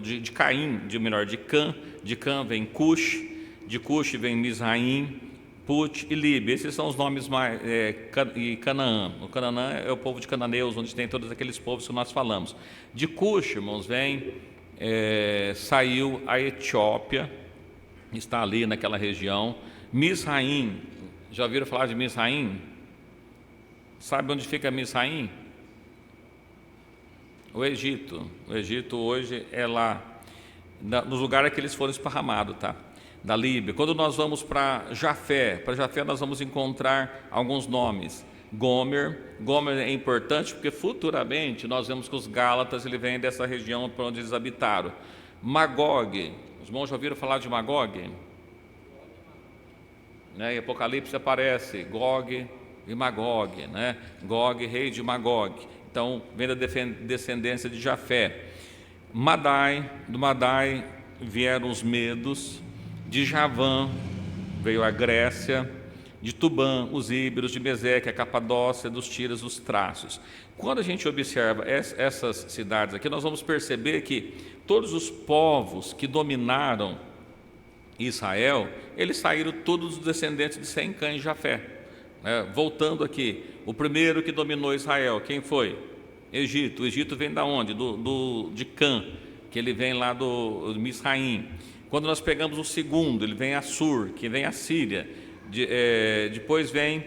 de Caim, de Cã vem Cush, de Cush vem Misraim, Put e Líbia. Esses são os nomes mais. E Canaã. O Canaã é o povo de Cananeus, onde tem todos aqueles povos que nós falamos. De Cush, irmãos, saiu a Etiópia, está ali naquela região. Misraim, já ouviram falar de Misraim? Sabe onde fica Misraim? O Egito. O Egito hoje é lá, nos lugares que eles foram esparramados, tá? Da Líbia. Quando nós vamos para Jafé nós vamos encontrar alguns nomes. Gomer é importante porque futuramente nós vemos que os Gálatas ele vem dessa região para onde eles habitaram. Magog, os irmãos já ouviram falar de Magog? Né? Em Apocalipse aparece Gog e Magog, né? Gog, rei de Magog. Então, vem da descendência de Jafé. Do Madai vieram os medos. De Javã veio a Grécia. De Tubã, os íberos. De Meseque, a Capadócia, dos Tiras, os Trácios. Quando a gente observa essas cidades aqui, nós vamos perceber que todos os povos que dominaram Israel, eles saíram todos os descendentes de Sem, Cã e Jafé. Voltando aqui, o primeiro que dominou Israel, quem foi? Egito. O Egito vem da onde? De Cã, que ele vem lá do Misraim. Quando nós pegamos o segundo, ele vem Assur, que vem a Síria. Depois vem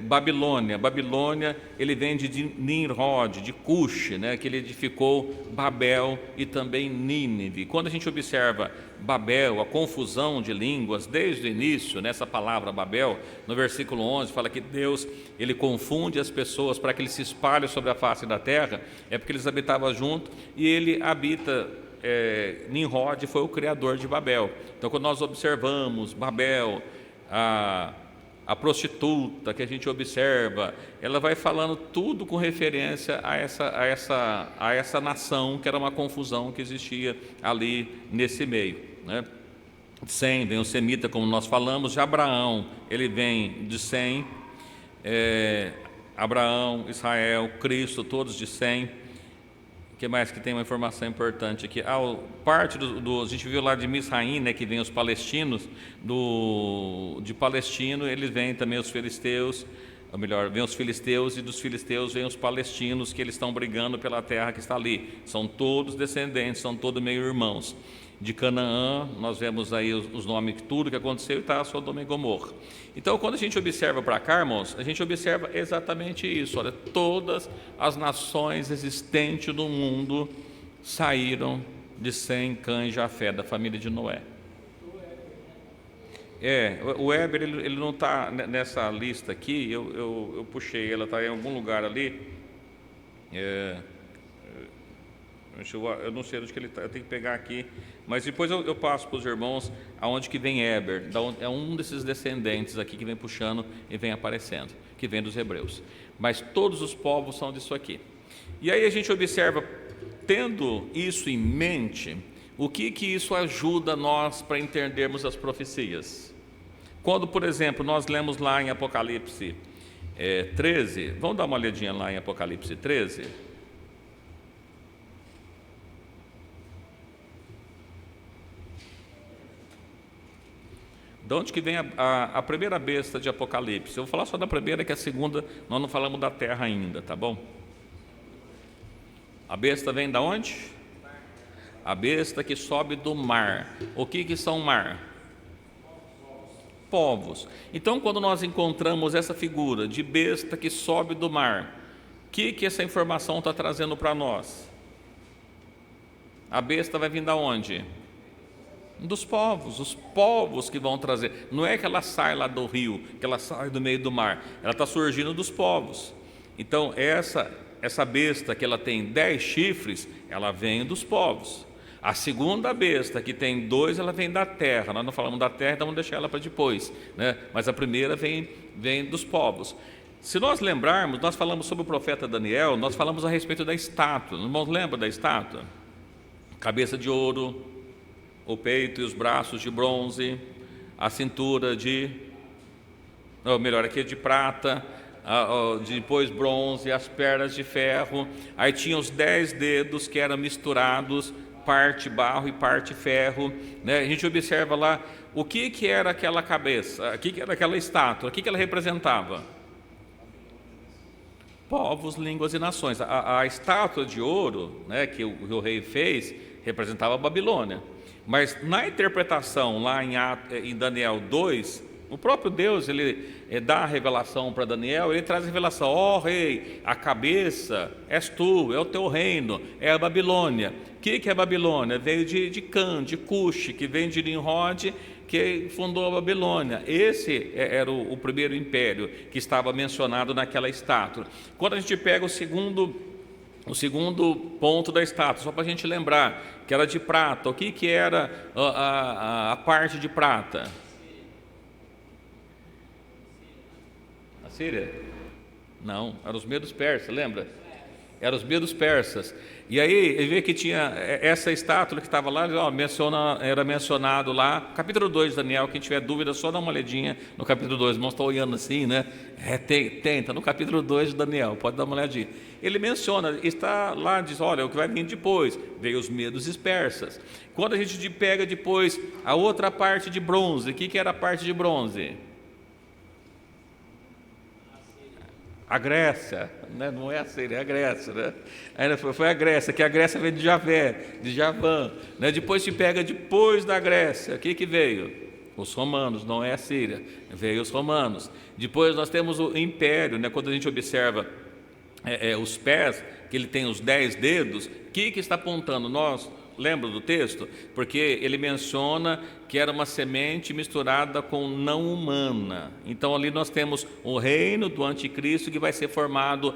Babilônia. Babilônia, ele vem de Nimrod, de Cush, né, que ele edificou Babel e também Nínive. Quando a gente observa Babel, a confusão de línguas, desde o início, nessa palavra Babel, no versículo 11, fala que Deus, ele confunde as pessoas para que eles se espalhem sobre a face da terra, é porque eles habitavam junto e ele habita, Nimrod foi o criador de Babel. Então, quando nós observamos Babel, a prostituta que a gente observa, ela vai falando tudo com referência a essa nação, que era uma confusão que existia ali nesse meio, né? De Sem vem o semita, como nós falamos. De Abraão, ele vem de Sem, Abraão, Israel, Cristo, todos de Sem. O que mais que tem uma informação importante aqui? Parte a gente viu lá de Misraim, né, que vem os palestinos, de Palestino eles vêm também os filisteus, ou melhor, vem os filisteus, e dos filisteus vêm os palestinos, que eles estão brigando pela terra que está ali. São todos descendentes, são todos meio-irmãos. De Canaã, nós vemos aí os nomes, tudo que aconteceu, e está Sodoma e Gomorra. Então, quando a gente observa para cá, irmãos, a gente observa exatamente isso. Olha, todas as nações existentes no mundo saíram de Sem, Cã e Jafé, da família de Noé. O Éber, ele não está nessa lista aqui, eu puxei, ela está em algum lugar ali. Eu não sei onde que ele está, eu tenho que pegar aqui, mas depois eu passo para os irmãos aonde que vem Éber, é um desses descendentes aqui que vem puxando e vem aparecendo, que vem dos hebreus. Mas todos os povos são disso aqui. E aí a gente observa, tendo isso em mente, o que isso ajuda nós para entendermos as profecias. Quando, por exemplo, nós lemos lá em Apocalipse 13, vamos dar uma olhadinha lá em Apocalipse 13. De onde que vem a primeira besta de Apocalipse? Eu vou falar só da primeira, que a segunda nós não falamos da terra ainda, tá bom? A besta vem da onde? A besta que sobe do mar. O que são mar? Povos. Então, quando nós encontramos essa figura de besta que sobe do mar, o que essa informação está trazendo para nós? A besta vai vir da onde? Dos povos, os povos que vão trazer. Não é que ela sai lá do rio, que ela sai do meio do mar. Ela está surgindo dos povos. Então, essa besta que ela tem 10 chifres, ela vem dos povos. A segunda besta, que tem 2, ela vem da terra. Nós não falamos da terra, então vamos deixar ela para depois, né? Mas a primeira vem dos povos. Se nós lembrarmos, nós falamos sobre o profeta Daniel, nós falamos a respeito da estátua. Os irmãos lembram da estátua? Cabeça de ouro, o peito e os braços de bronze, a cintura de prata, depois bronze, as pernas de ferro. Aí tinha os 10 dedos que eram misturados, parte barro e parte ferro, né? A gente observa lá o que era aquela cabeça, o que era aquela estátua, o que ela representava? Povos, línguas e nações. A estátua de ouro, né, que o rei fez, representava a Babilônia. Mas na interpretação lá em Daniel 2, o próprio Deus, ele dá a revelação para Daniel, ele traz a revelação: ó rei, a cabeça és tu, é o teu reino, é a Babilônia. O que é a Babilônia? Veio de Cã, de Cuxi, que vem de Nimrod, que fundou a Babilônia. Esse era o primeiro império que estava mencionado naquela estátua. Quando a gente pega o segundo ponto da estátua, só para a gente lembrar, que era de prata. O que era a parte de prata? A Síria? Não, eram os medos persas, lembra? Eram os medos persas. E aí, ele vê que tinha essa estátua que estava lá, era mencionado lá, capítulo 2 de Daniel. Quem tiver dúvida, só dá uma olhadinha no capítulo 2. Os irmãos estão olhando assim, né? Tenta, no capítulo 2 de Daniel, pode dar uma olhadinha. Ele menciona, está lá, diz: olha, o que vai vir depois, veio os medos persas. Quando a gente pega depois a outra parte de bronze, o que era a parte de bronze? A Grécia, né? Não é a Síria, é a Grécia, né? Ainda foi a Grécia, que a Grécia veio de Javã, né? Depois se pega depois da Grécia, o que veio? Os romanos, não é a Síria, veio os romanos. Depois nós temos o império, né? Quando a gente observa os pés, que ele tem os 10 dedos, o que está apontando? Nós lembra do texto? Porque ele menciona que era uma semente misturada com não humana. Então ali nós temos o reino do anticristo, que vai ser formado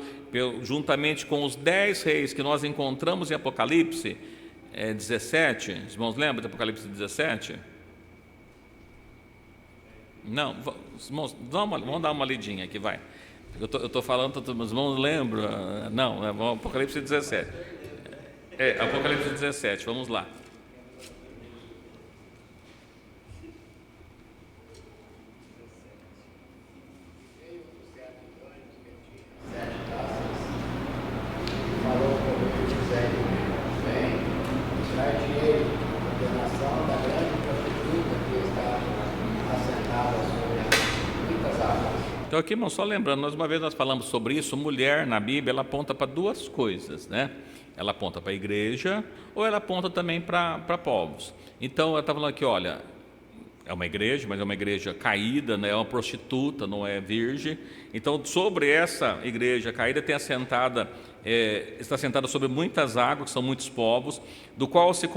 juntamente com os 10 reis que nós encontramos em Apocalipse 17. Os irmãos lembram de Apocalipse 17? Não, irmãos, vamos dar uma lidinha aqui, vai. Eu estou falando, os irmãos lembram? Não, Apocalipse 17. Apocalipse 17, vamos lá. Falou com José: vem, extrair a condenação da grande prostituta que está assentada sobre muitas águas. Então aqui, irmão, só lembrando, uma vez nós falamos sobre isso. Mulher na Bíblia, ela aponta para duas coisas, né? Ela aponta para a igreja, ou ela aponta também para povos. Então ela está falando aqui, olha, é uma igreja, mas é uma igreja caída, né? É uma prostituta, não é virgem. Então sobre essa igreja caída está sentada sobre muitas águas, que são muitos povos, do qual se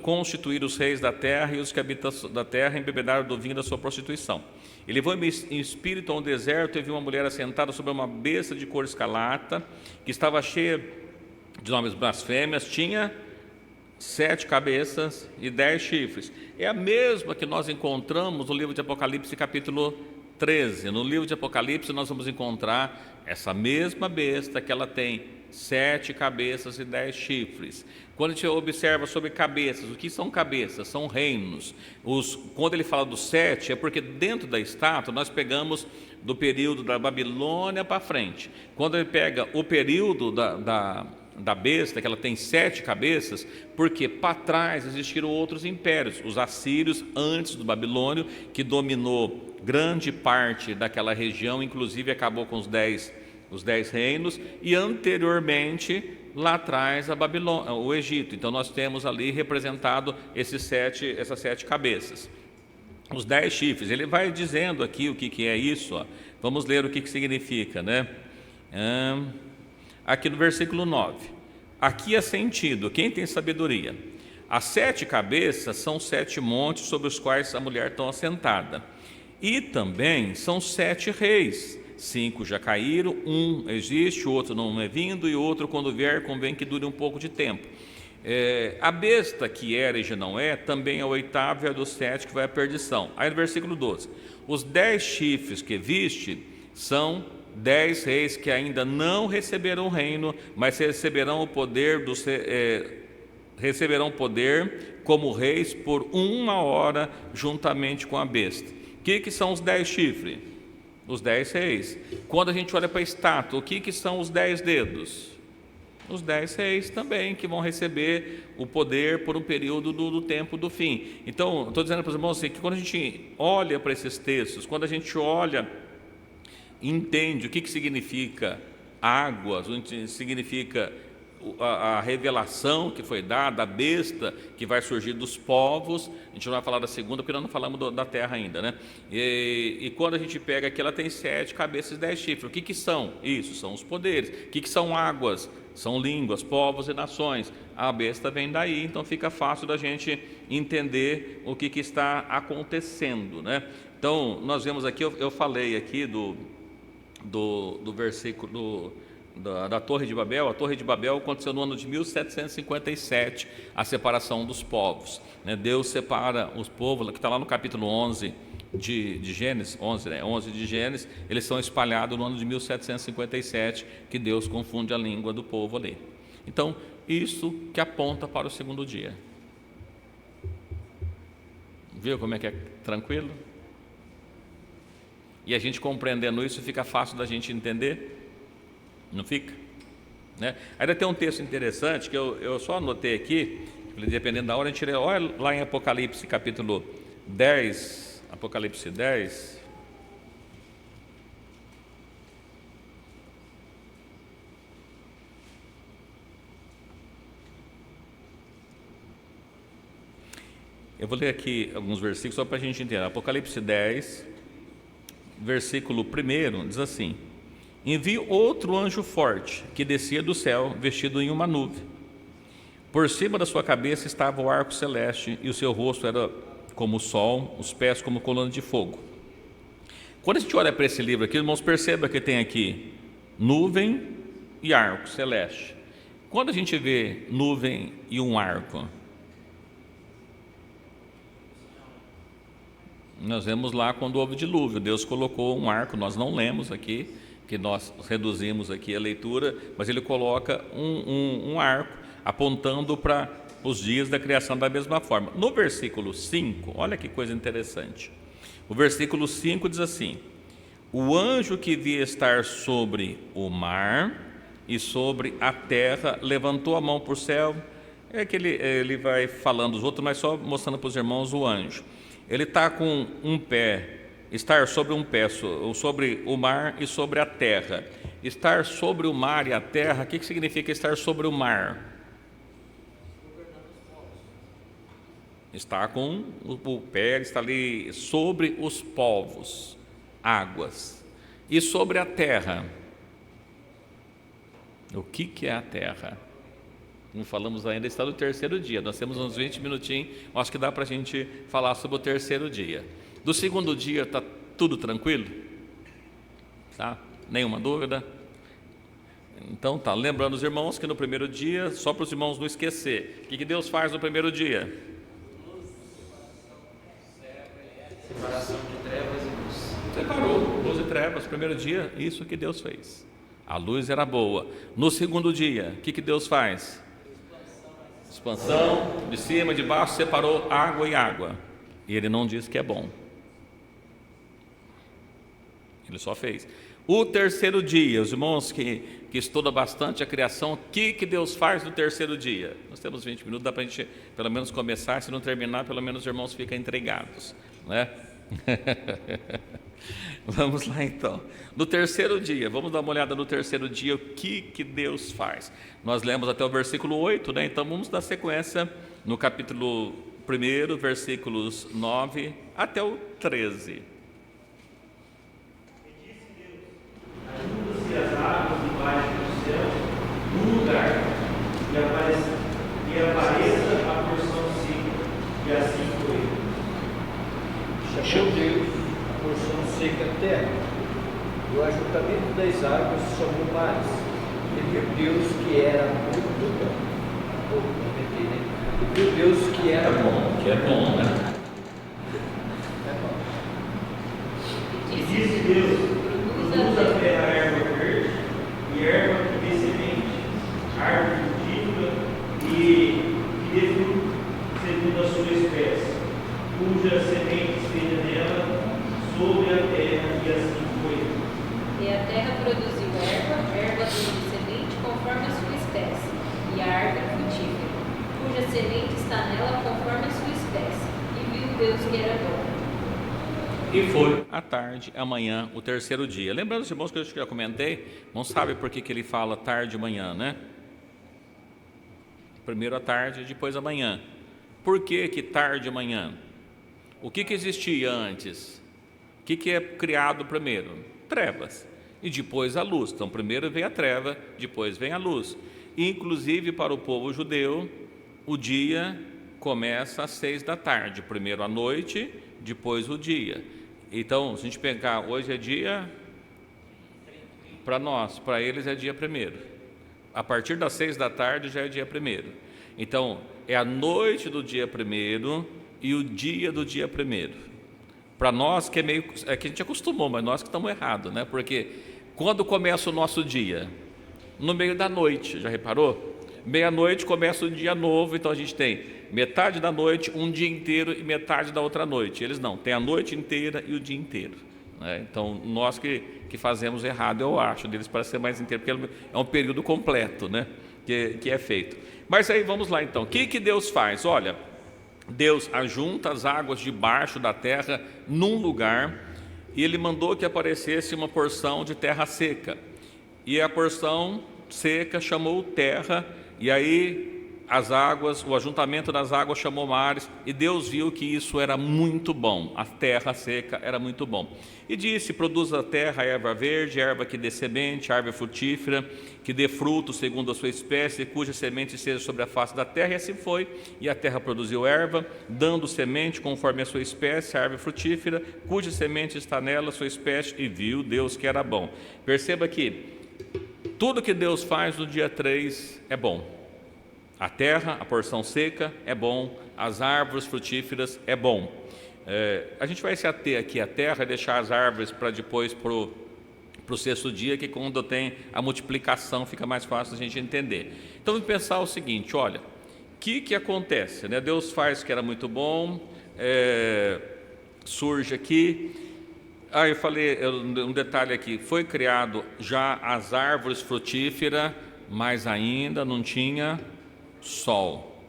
constituíram os reis da terra, e os que habitam da terra embebedaram do vinho da sua prostituição. Ele foi em espírito a um deserto e viu uma mulher assentada sobre uma besta de cor escarlata, que estava cheia de nomes blasfêmias, tinha 7 cabeças e 10 chifres. É a mesma que nós encontramos no livro de Apocalipse, capítulo 13. No livro de Apocalipse nós vamos encontrar essa mesma besta, que ela tem 7 cabeças e 10 chifres. Quando a gente observa sobre cabeças, o que são cabeças? São reinos. Quando ele fala dos 7, é porque dentro da estátua nós pegamos do período da Babilônia para frente. Quando ele pega o período da besta, que ela tem 7 cabeças, porque para trás existiram outros impérios, os assírios antes do babilônio, que dominou grande parte daquela região, inclusive acabou com os 10 reinos, e anteriormente lá atrás a Babilônia, o Egito. Então nós temos ali representado essas 7 cabeças. Os 10 chifres, ele vai dizendo aqui o que é isso, ó. Vamos ler o que significa, né? Aqui no versículo 9: aqui é sentido, quem tem sabedoria, As 7 cabeças são 7 montes sobre os quais a mulher está assentada. E também são 7 reis. 5 já caíram, um existe, o outro não é vindo, e o outro, quando vier, convém que dure um pouco de tempo. A besta que era e já não é, também é o 8º e a dos 7 que vai à perdição. Aí no versículo 12, os 10 chifres que viste são 10 reis que ainda não receberão o reino, mas receberão o poder como reis por 1 hora juntamente com a besta. O que são os 10 chifres? Os 10 reis. Quando a gente olha para a estátua, o que são os 10 dedos? Os 10 reis também, que vão receber o poder por um período do tempo do fim. Então, estou dizendo para os irmãos assim, que quando a gente olha para esses textos, quando a gente olha, entende o que significa águas, o que significa a revelação que foi dada, a besta que vai surgir dos povos. A gente não vai falar da segunda, porque nós não falamos da terra ainda, né? E quando a gente pega aqui, ela tem 7 cabeças e 10 chifres. O que são? Isso, são os poderes. O que são águas? São línguas, povos e nações. A besta vem daí, então fica fácil da gente entender o que está acontecendo, né? Então, nós vemos aqui, eu falei aqui do versículo da Torre de Babel. A Torre de Babel aconteceu no ano de 1757, a separação dos povos, né? Deus separa os povos, que está lá no capítulo 11 de Gênesis, 11 de Gênesis, eles são espalhados no ano de 1757, que Deus confunde a língua do povo ali. Então, isso que aponta para o segundo dia. Viu como é que é tranquilo? E a gente compreendendo isso, fica fácil da gente entender? Não fica? Né? Ainda tem um texto interessante que eu só anotei aqui, dependendo da hora, a gente olha lá em Apocalipse capítulo 10, Apocalipse 10. Eu vou ler aqui alguns versículos só para a gente entender. Apocalipse 10, versículo 1, diz assim: envio outro anjo forte, que descia do céu, vestido em uma nuvem. Por cima da sua cabeça estava o arco celeste, e o seu rosto era como o sol, os pés como coluna de fogo. Quando a gente olha para esse livro aqui, irmãos, perceba que tem aqui nuvem e arco celeste. Quando a gente vê nuvem e um arco, nós vemos lá quando houve dilúvio, Deus colocou um arco, nós não lemos aqui, que nós reduzimos aqui a leitura, mas ele coloca um arco apontando para os dias da criação da mesma forma. No versículo 5, olha que coisa interessante. O versículo 5 diz assim: o anjo que via estar sobre o mar e sobre a terra levantou a mão para o céu. É que ele vai falando os outros, mas só mostrando para os irmãos o anjo. Ele está com um pé, estar sobre um pé, sobre o mar e sobre a terra. Estar sobre o mar e a terra, o que significa estar sobre o mar? Está com o pé, ele está ali sobre os povos, águas. E sobre a terra? O que é a terra? Não falamos ainda, está no terceiro dia. Nós temos uns 20 minutinhos, acho que dá para a gente falar sobre o terceiro dia. Do segundo dia está tudo tranquilo? Tá? Nenhuma dúvida? Então tá, lembrando os irmãos que no primeiro dia, só para os irmãos não esquecer, o que Deus faz no primeiro dia? Separação de trevas e luz. Separou luz e trevas, primeiro dia, isso que Deus fez. A luz era boa. No segundo dia, o que Deus faz? Expansão, de cima, de baixo, separou água e água. E ele não diz que é bom. Ele só fez. O terceiro dia, os irmãos que estudam bastante a criação, o que Deus faz no terceiro dia? Nós temos 20 minutos, dá para a gente pelo menos começar, se não terminar, pelo menos os irmãos ficam intrigados, né? Vamos lá então. No terceiro dia, vamos dar uma olhada no terceiro dia, o que Deus faz. Nós lemos até o versículo 8, né? Então vamos dar sequência no capítulo 1, versículos 9 até o 13. Juntam-se as águas debaixo do céu num lugar, e apareça a porção frutifica a terra. E o ajuntamento das águas chamou mares. E viu Deus que era muito bom. E viu Deus que era bom. Que é bom, né? E disse Deus: produz a terra erva verde e erva que dê semente, árvore frutífera e que dê fruto segundo a sua espécie, cuja semente esteja nela sobre a terra, e assim foi. E a terra produziu erva de semente conforme a sua espécie, e a árvore frutífera, cuja semente está nela conforme a sua espécie. E viu Deus que era bom. E foi à tarde, amanhã, o terceiro dia. Lembrando os irmãos que eu já comentei, não sabe por que ele fala tarde e manhã, né? Primeiro à tarde, depois amanhã. Por que tarde e manhã? O que existia antes? O que é criado primeiro? Trevas. E depois a luz. Então primeiro vem a treva, depois vem a luz. Inclusive para o povo judeu, o dia começa às 6 da tarde. Primeiro a noite, depois o dia. Então, se a gente pegar, hoje é dia, para nós, para eles é dia primeiro. A partir das 6 da tarde já é dia primeiro. Então, é a noite do dia primeiro e o dia do dia primeiro. Para nós que que a gente acostumou, mas nós que estamos errados, né? Porque quando começa o nosso dia? No meio da noite, já reparou? Meia-noite começa o dia novo, então a gente tem metade da noite, um dia inteiro e metade da outra noite. Eles não, tem a noite inteira e o dia inteiro, né? Então, nós que fazemos errado, eu acho, deles para ser mais inteiro, porque é um período completo, né? Que é feito. Mas aí vamos lá então, o que Deus faz? Olha, Deus ajunta as águas debaixo da terra num lugar, e Ele mandou que aparecesse uma porção de terra seca, e a porção seca chamou terra, e aí as águas, o ajuntamento das águas chamou mares, e Deus viu que isso era muito bom, a terra seca era muito bom. E disse: produz a terra erva verde, erva que dê semente, árvore frutífera, que dê fruto segundo a sua espécie, cuja semente seja sobre a face da terra. E assim foi, e a terra produziu erva, dando semente conforme a sua espécie, árvore frutífera, cuja semente está nela, a sua espécie, e viu Deus que era bom. Perceba que tudo que Deus faz no dia 3 é bom. A terra, a porção seca é bom, as árvores frutíferas é bom. A gente vai se ater aqui à terra e deixar as árvores para depois para o sexto dia, que quando tem a multiplicação fica mais fácil a gente entender. Então vamos pensar o seguinte, olha, o que acontece, né? Deus faz que era muito bom, surge aqui. Eu falei um detalhe aqui, foi criado já as árvores frutíferas, mas ainda não tinha sol,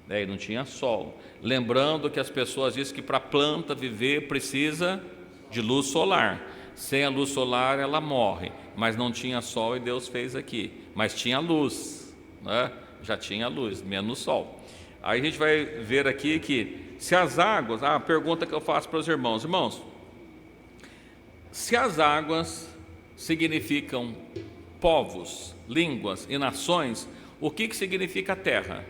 né? Não tinha sol. Lembrando que as pessoas dizem que para a planta viver precisa de luz solar. Sem a luz solar ela morre, mas não tinha sol e Deus fez aqui. Mas tinha luz, né? Já tinha luz, menos sol. Aí a gente vai ver aqui que se as águas, a pergunta que eu faço para os irmãos, se as águas significam povos, línguas e nações, o que significa terra?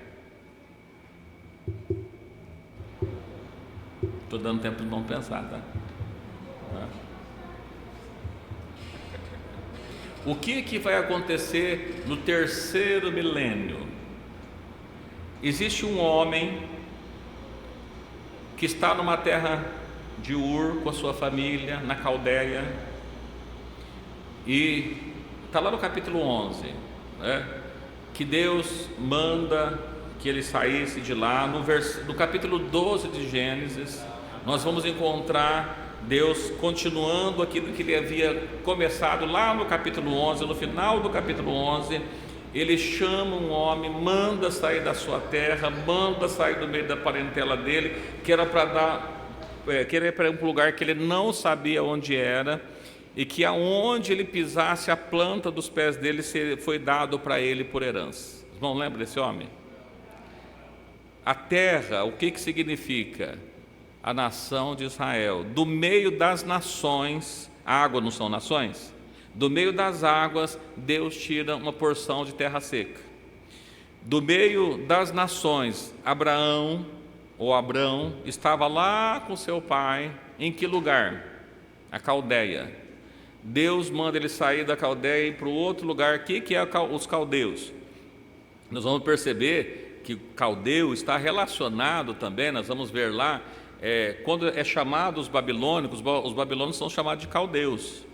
Estou dando tempo de não pensar, tá? O que vai acontecer no terceiro milênio? Existe um homem que está numa terra de Ur com a sua família, na Caldeia, e está lá no capítulo 11, né? Que Deus manda que ele saísse de lá. No capítulo 12 de Gênesis, nós vamos encontrar Deus continuando aquilo que ele havia começado lá no capítulo 11, no final do capítulo 11, ele chama um homem, manda sair da sua terra, manda sair do meio da parentela dele, que era para um lugar que ele não sabia onde era, e que aonde ele pisasse a planta dos pés dele foi dado para ele por herança. Irmão, lembra desse homem? A terra, o que significa? A nação de Israel. Do meio das nações, água não são nações? Do meio das águas, Deus tira uma porção de terra seca. Do meio das nações, Abraão estava lá com seu pai, em que lugar? a Caldeia. Deus manda ele sair da Caldeia e ir para o outro lugar. O que é os caldeus? Nós vamos perceber que caldeu está relacionado também, nós vamos ver lá, quando é chamado os babilônicos são chamados de caldeus.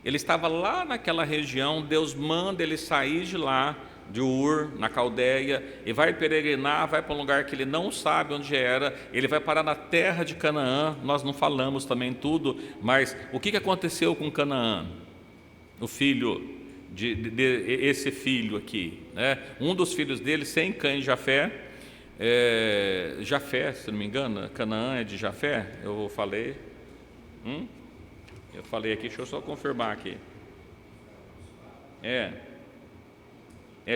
Ele estava lá naquela região, Deus manda ele sair de lá, de Ur, na Caldeia, e vai peregrinar, vai para um lugar que ele não sabe onde era, ele vai parar na terra de Canaã. Nós não falamos também tudo, mas o que aconteceu com Canaã? O filho esse filho aqui, né? Um dos filhos dele, Sem, Cã e Jafé, Jafé, se não me engano, Canaã é de Jafé, eu falei aqui, deixa eu só confirmar aqui, é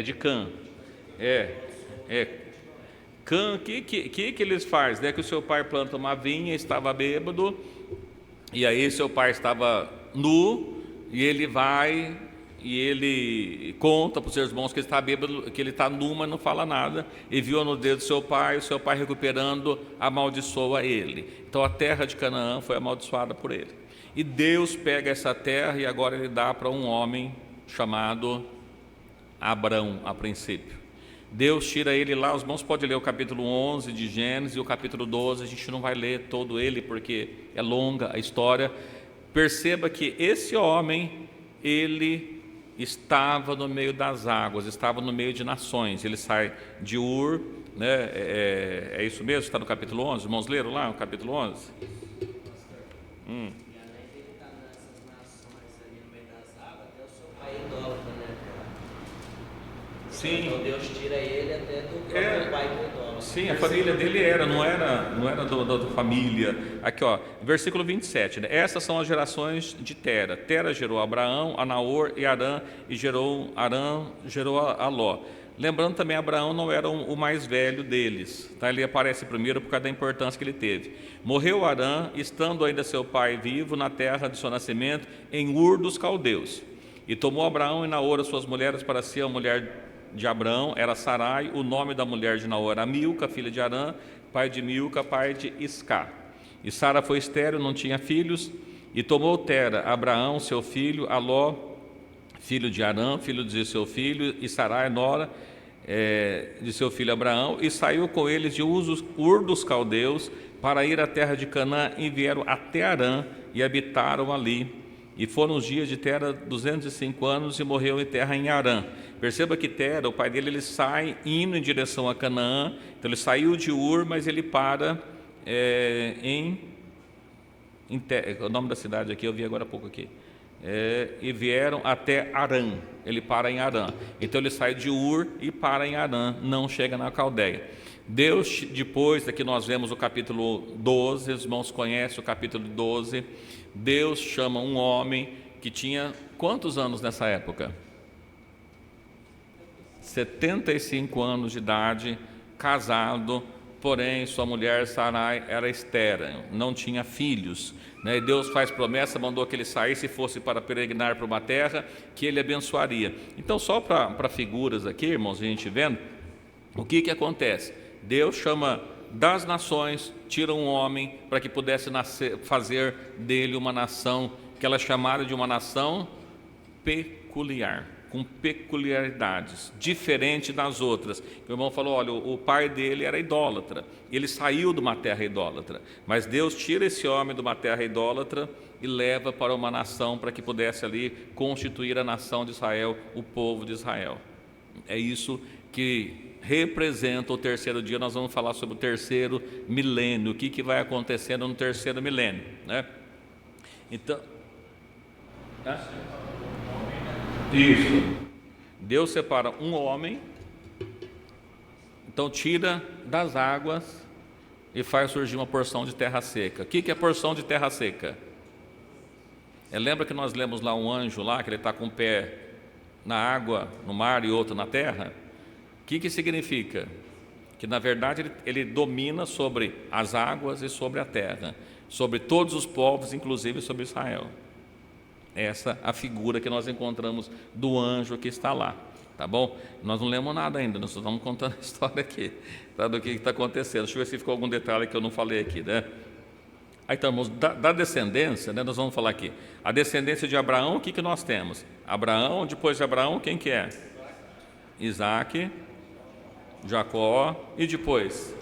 de Cã, Cã, que eles fazem, né? Que o seu pai planta uma vinha, estava bêbado, e aí seu pai estava nu, e ele vai e ele conta para os seus irmãos que ele está bêbado, que ele está nu, mas não fala nada, e viu no dedo do seu pai, o seu pai recuperando, amaldiçoa ele. Então a terra de Canaã foi amaldiçoada por ele. E Deus pega essa terra e agora ele dá para um homem chamado Abrão, a princípio. Deus tira ele lá, os irmãos podem ler o capítulo 11 de Gênesis e o capítulo 12, a gente não vai ler todo ele porque é longa a história. Perceba que esse homem, ele estava no meio das águas, estava no meio de nações. Ele sai de Ur, né? É isso mesmo? Está no capítulo 11? Irmãos, leram lá o capítulo 11? E além dele estar nessas nações ali no meio das águas, até o seu pai é idólatra, né? Sim. Então Deus tira ele até do próprio pai que é idólatra. Sim, a família dele não era da família. Aqui, ó, versículo 27, né? Essas são as gerações de Tera. Tera gerou Abraão, a Naor e Arã, e Arã gerou a Ló. Lembrando também, Abraão não era o mais velho deles, tá? Ele aparece primeiro por causa da importância que ele teve. Morreu Arã, estando ainda seu pai vivo na terra de seu nascimento, em Ur dos caldeus. E tomou Abraão e Naor as suas mulheres para si. A mulher de Abraão era Sarai, o nome da mulher de Naor era Milca, filha de Arã, pai de Milca, pai de Isca. E Sara foi estéril, não tinha filhos, e tomou Tera, Abraão, seu filho, Aló, filho de Arã, filho de seu filho, e Sarai, nora de seu filho Abraão, e saiu com eles de Ur dos caldeus para ir à terra de Canaã, e vieram até Arã, e habitaram ali. E foram os dias de Tera 205 anos, e morreu em terra em Arã. Perceba que Tera, o pai dele, ele sai indo em direção a Canaã. Então ele saiu de Ur, mas ele para o nome da cidade aqui, eu vi agora há pouco aqui. E vieram até Arã. Ele para em Arã. Então ele sai de Ur e para em Arã, não chega na Caldeia. Deus, depois daqui nós vemos o capítulo 12, os irmãos conhecem o capítulo 12. Deus chama um homem que tinha quantos anos nessa época? 75 anos de idade, casado, porém sua mulher Sarai era estéril, não tinha filhos, né? E Deus faz promessa, mandou que ele saísse e fosse para peregrinar para uma terra que ele abençoaria. Então, só para figuras aqui, irmãos, a gente vendo, o que acontece? Deus chama das nações, tira um homem para que pudesse fazer dele uma nação, que ela é chamada de uma nação peculiar, com peculiaridades, diferente das outras. O irmão falou, olha, o pai dele era idólatra, ele saiu de uma terra idólatra, mas Deus tira esse homem de uma terra idólatra e leva para uma nação, para que pudesse ali constituir a nação de Israel, o povo de Israel. É isso que representa o terceiro dia. Nós vamos falar sobre o terceiro milênio, o que vai acontecendo no terceiro milênio, né? Então, isso, Deus separa um homem, então tira das águas e faz surgir uma porção de terra seca. O que é porção de terra seca? Lembra que nós lemos lá um anjo lá, que ele está com um pé na água, no mar, e outro na terra? O que significa? Que na verdade ele domina sobre as águas e sobre a terra, sobre todos os povos, inclusive sobre Israel. Essa é a figura que nós encontramos do anjo que está lá, tá bom? Nós não lemos nada ainda, nós estamos contando a história aqui, tá, do que está acontecendo. Deixa eu ver se ficou algum detalhe que eu não falei aqui, né? Aí estamos da descendência, né? Nós vamos falar aqui. A descendência de Abraão, o que nós temos? Abraão, depois de Abraão, quem que é? Isaac, Jacó e depois?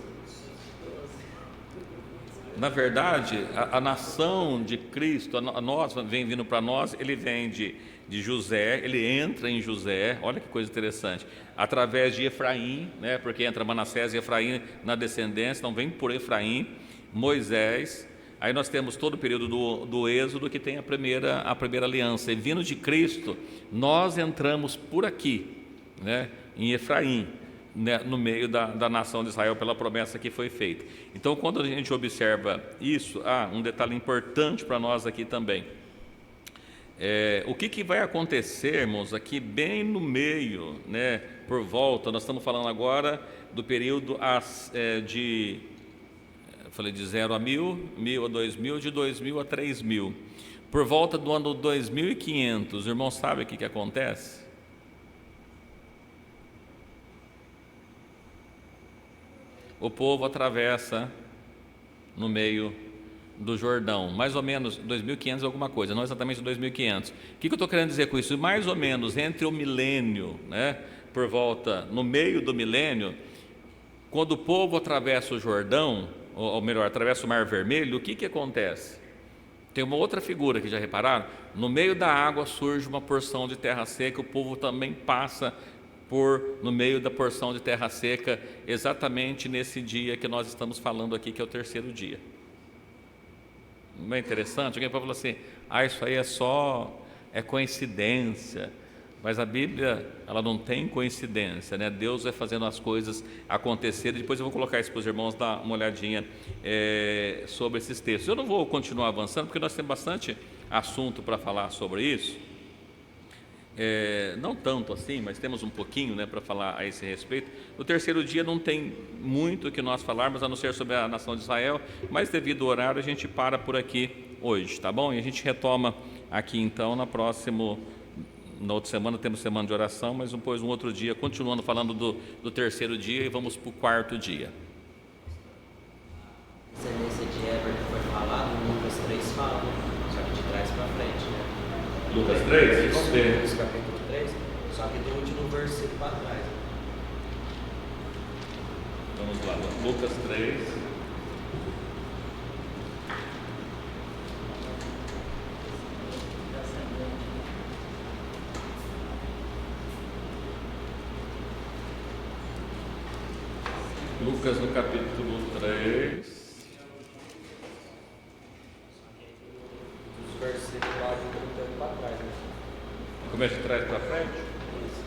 Na verdade, a nação de Cristo, nós, vem vindo para nós, ele vem de José, ele entra em José, olha que coisa interessante, através de Efraim, né? Porque entra Manassés e Efraim na descendência, então vem por Efraim, Moisés. Aí nós temos todo o período do Êxodo, que tem a primeira aliança. E vindo de Cristo, nós entramos por aqui, né, em Efraim, né, no meio da nação de Israel, pela promessa que foi feita. Então, quando a gente observa isso, um detalhe importante para nós aqui também. O que vai acontecer, irmãos, aqui bem no meio, né, por volta, nós estamos falando agora do período falei de 0 a 1000, 1000 a 2000, de 2000 a 3000. Por volta do ano 2500, os irmãos sabem o que acontece? O povo atravessa no meio do Jordão, mais ou menos 2500 alguma coisa, não exatamente 2500. O que eu estou querendo dizer com isso? Mais ou menos entre o milênio, né, por volta, no meio do milênio, quando o povo atravessa o Jordão, ou melhor, atravessa o Mar Vermelho, o que acontece? Tem uma outra figura que já repararam? No meio da água surge uma porção de terra seca, o povo também passa no meio da porção de terra seca, exatamente nesse dia que nós estamos falando aqui, que é o terceiro dia. Não é interessante? Alguém pode falar assim, isso aí é coincidência. Mas a Bíblia, ela não tem coincidência, né? Deus vai fazendo as coisas acontecerem. Depois eu vou colocar isso para os irmãos dar uma olhadinha sobre esses textos. Eu não vou continuar avançando, porque nós temos bastante assunto para falar sobre isso. Não tanto assim, mas temos um pouquinho, né, para falar a esse respeito. No terceiro dia não tem muito o que nós falarmos, a não ser sobre a nação de Israel, mas devido ao horário a gente para por aqui hoje, tá bom? E a gente retoma aqui então na outra semana temos semana de oração, mas depois um outro dia, continuando falando do terceiro dia, e vamos para o quarto dia. A descendência de Éber que foi falado, Lucas 3 fala, só que de trás para frente, né? Lucas 3? Lucas capítulo 3, só que do último versículo para trás. Vamos lá, Lucas 3. Lucas no capítulo 3. Os versículos lá de tanto para trás, né? Começa de trás para frente? Isso.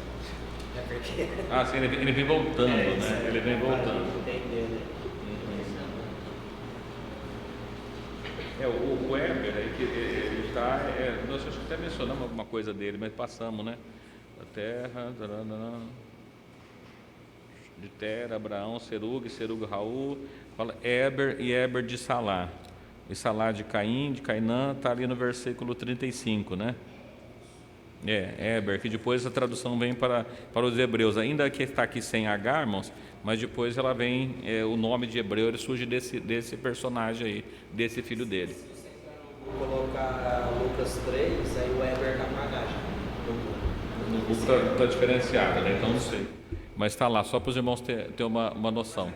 É porque... Sim, ele vem voltando, né? Ele vem voltando. Entender, né? O Weber, aí, que ele está... nós acho que até mencionamos alguma coisa dele, mas passamos, né? A terra... de Tera, Abraão, Serug, Raú, fala Éber e Éber de Salá. E Salá de Caim, de Cainã, está ali no versículo 35, né? Éber, que depois a tradução vem para os hebreus, ainda que está aqui sem H, irmãos, mas depois ela vem, o nome de hebreu, ele surge desse personagem aí, desse filho dele. Vou colocar Lucas 3, aí o Éber na bagagem. No Google está diferenciado, né? Então não sei. Mas está lá, só para os irmãos ter uma noção.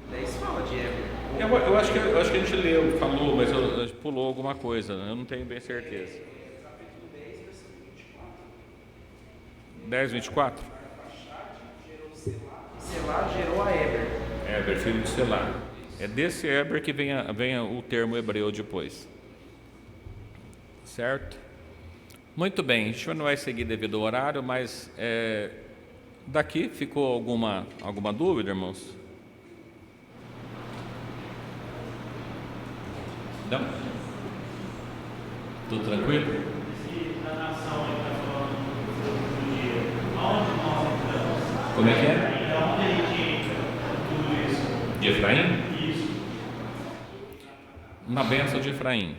10 fala de Éber. Eu acho que a gente leu, falou, mas a gente pulou alguma coisa, né? Eu não tenho bem certeza. 10, 24? Selá gerou a Éber. Éber, filho de Selá. É desse Éber que vem o termo hebreu depois. Certo? Muito bem, a gente não vai seguir devido ao horário, mas daqui ficou alguma dúvida, irmãos? Não? Tudo tranquilo? Se a nação está falando do dia, aonde nós entramos? Como é que é? E aonde a gente entra tudo isso? De Efraim? Isso. Na bênção de Efraim.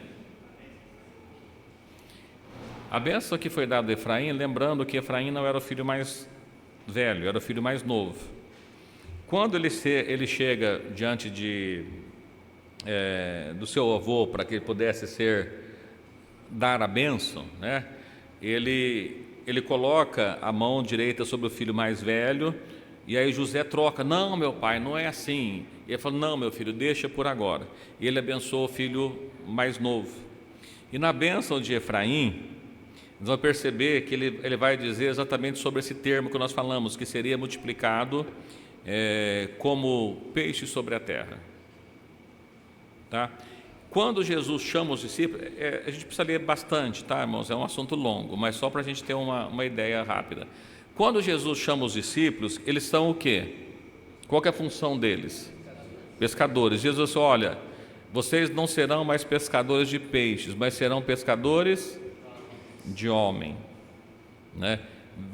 A bênção que foi dada a Efraim, lembrando que Efraim não era o filho mais velho, era o filho mais novo. Quando ele chega diante de do seu avô para que ele pudesse dar a bênção, né? Ele coloca a mão direita sobre o filho mais velho, e aí José troca: não, meu pai, não é assim. E ele fala: não, meu filho, deixa por agora. E ele abençoa o filho mais novo. E na bênção de Efraim, nós vamos perceber que ele vai dizer exatamente sobre esse termo que nós falamos, que seria multiplicado como peixe sobre a terra. Tá? Quando Jesus chama os discípulos, a gente precisa ler bastante, tá, irmãos? É um assunto longo, mas só para a gente ter uma ideia rápida. Quando Jesus chama os discípulos, eles são o quê? Qual que é a função deles? Pescadores. Jesus disse: olha, vocês não serão mais pescadores de peixes, mas serão pescadores de homem, né?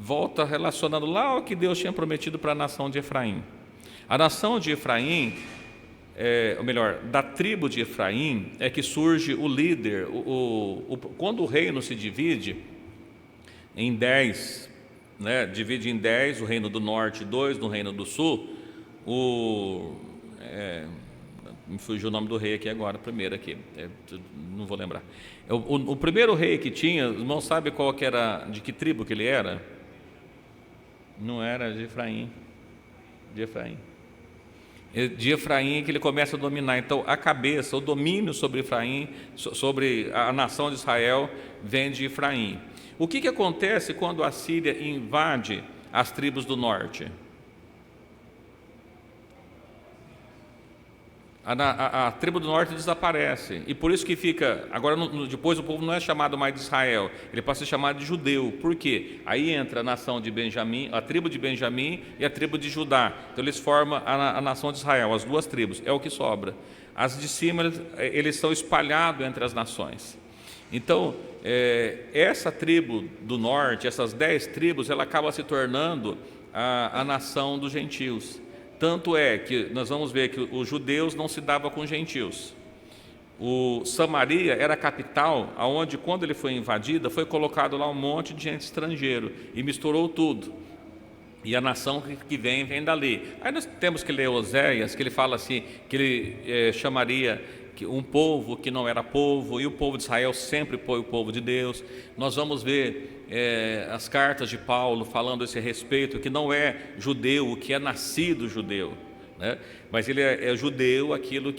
Volta relacionando lá ao que Deus tinha prometido para a nação de Efraim. A nação de Efraim, ou melhor, da tribo de Efraim é que surge o líder. Quando o reino se divide em 10, né, divide em 10, o reino do norte 2, no reino do sul, me fugiu o nome do rei aqui agora, primeiro aqui, não vou lembrar. O primeiro rei que tinha, os irmãos sabem qual que era, de que tribo que ele era? Não era de Efraim. De Efraim que ele começa a dominar. Então a cabeça, o domínio sobre Efraim, sobre a nação de Israel, vem de Efraim. O que acontece quando a Síria invade as tribos do norte? A tribo do norte desaparece, e por isso que fica, agora depois o povo não é chamado mais de Israel, ele passa a ser chamado de judeu. Por quê? Aí entra a nação de Benjamim, a tribo de Benjamim e a tribo de Judá. Então eles formam a nação de Israel, as duas tribos, é o que sobra. As de cima, eles são espalhados entre as nações. Então, essa tribo do norte, essas 10 tribos, ela acaba se tornando a nação dos gentios. Tanto é que nós vamos ver que os judeus não se davam com os gentios. Samaria era a capital, onde quando ele foi invadida, foi colocado lá um monte de gente estrangeiro e misturou tudo. E a nação que vem dali. Aí nós temos que ler Oséias, que ele fala assim, que ele chamaria um povo que não era povo, e o povo de Israel sempre foi o povo de Deus. Nós vamos ver as cartas de Paulo falando a esse respeito, que não é judeu o que é nascido judeu, né? Mas ele é judeu aquele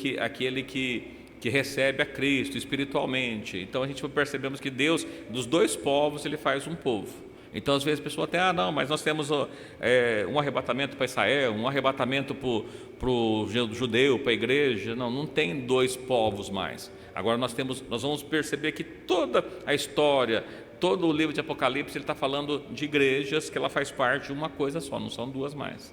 que recebe a Cristo espiritualmente. Então a gente percebemos que Deus, dos dois povos, ele faz um povo. Então às vezes a pessoa até, não, mas nós temos um arrebatamento para Israel, um arrebatamento para o judeu, para a igreja. Não tem dois povos mais. Agora nós vamos perceber que toda a história, todo o livro de Apocalipse, ele está falando de igrejas, que ela faz parte de uma coisa só, não são duas mais.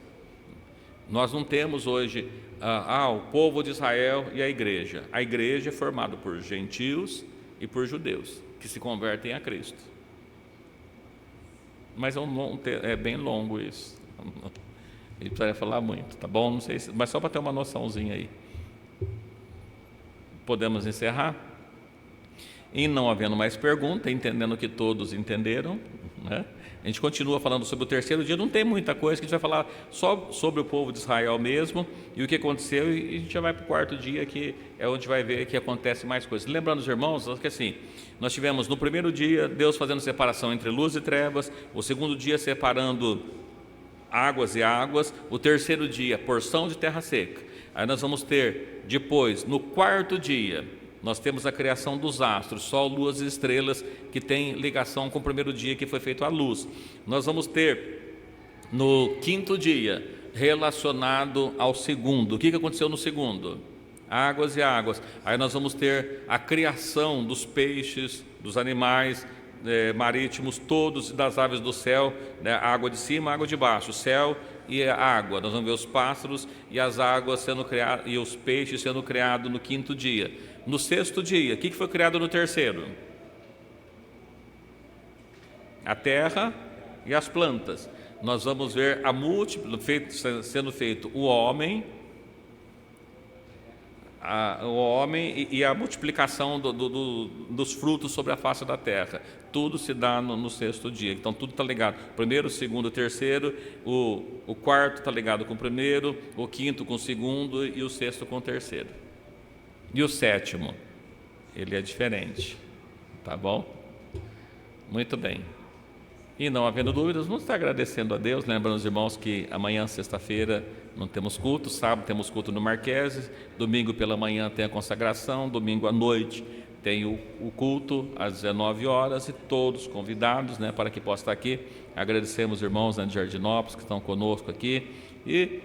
Nós não temos hoje o povo de Israel e a igreja. A igreja é formada por gentios e por judeus, que se convertem a Cristo. Mas é bem longo isso. A gente precisaria falar muito, tá bom? Não sei mas só para ter uma noçãozinha aí. Podemos encerrar? E não havendo mais pergunta, entendendo que todos entenderam, né? A gente continua falando sobre o terceiro dia. Não tem muita coisa, que a gente vai falar só sobre o povo de Israel mesmo e o que aconteceu, e a gente já vai para o quarto dia, que é onde vai ver que acontece mais coisas. Lembrando os irmãos que assim, nós tivemos no primeiro dia Deus fazendo separação entre luz e trevas, o segundo dia separando águas e águas, o terceiro dia porção de terra seca. Aí nós vamos ter depois, no quarto dia, nós temos a criação dos astros, sol, luas e estrelas, que tem ligação com o primeiro dia que foi feito a luz. Nós vamos ter no quinto dia, relacionado ao segundo. O que aconteceu no segundo? Águas e águas. Aí nós vamos ter a criação dos peixes, dos animais marítimos, todos, das aves do céu, né? Água de cima, água de baixo, céu e a água. Nós vamos ver os pássaros e as águas sendo criados, e os peixes sendo criados no quinto dia. No sexto dia, o que foi criado no terceiro? A terra e as plantas. Nós vamos ver sendo feito o homem e a multiplicação dos frutos sobre a face da terra. Tudo se dá no sexto dia. Então tudo está ligado. Primeiro, segundo, terceiro. O quarto está ligado com o primeiro, o quinto com o segundo e o sexto com o terceiro. E o sétimo, ele é diferente, tá bom? Muito bem. E não havendo dúvidas, vamos estar agradecendo a Deus, lembrando os irmãos que amanhã, sexta-feira, não temos culto, sábado temos culto no Marqueses, domingo pela manhã tem a consagração, domingo à noite tem o culto às 19 horas, e todos convidados, né, para que possam estar aqui. Agradecemos os irmãos, né, de Jardinópolis que estão conosco aqui, e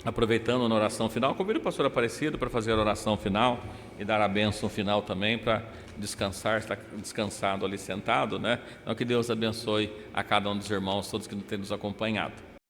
aproveitando na oração final, convido o pastor Aparecido para fazer a oração final e dar a bênção final também, para descansar, estar descansado ali sentado, né? Então que Deus abençoe a cada um dos irmãos, todos que têm nos acompanhado.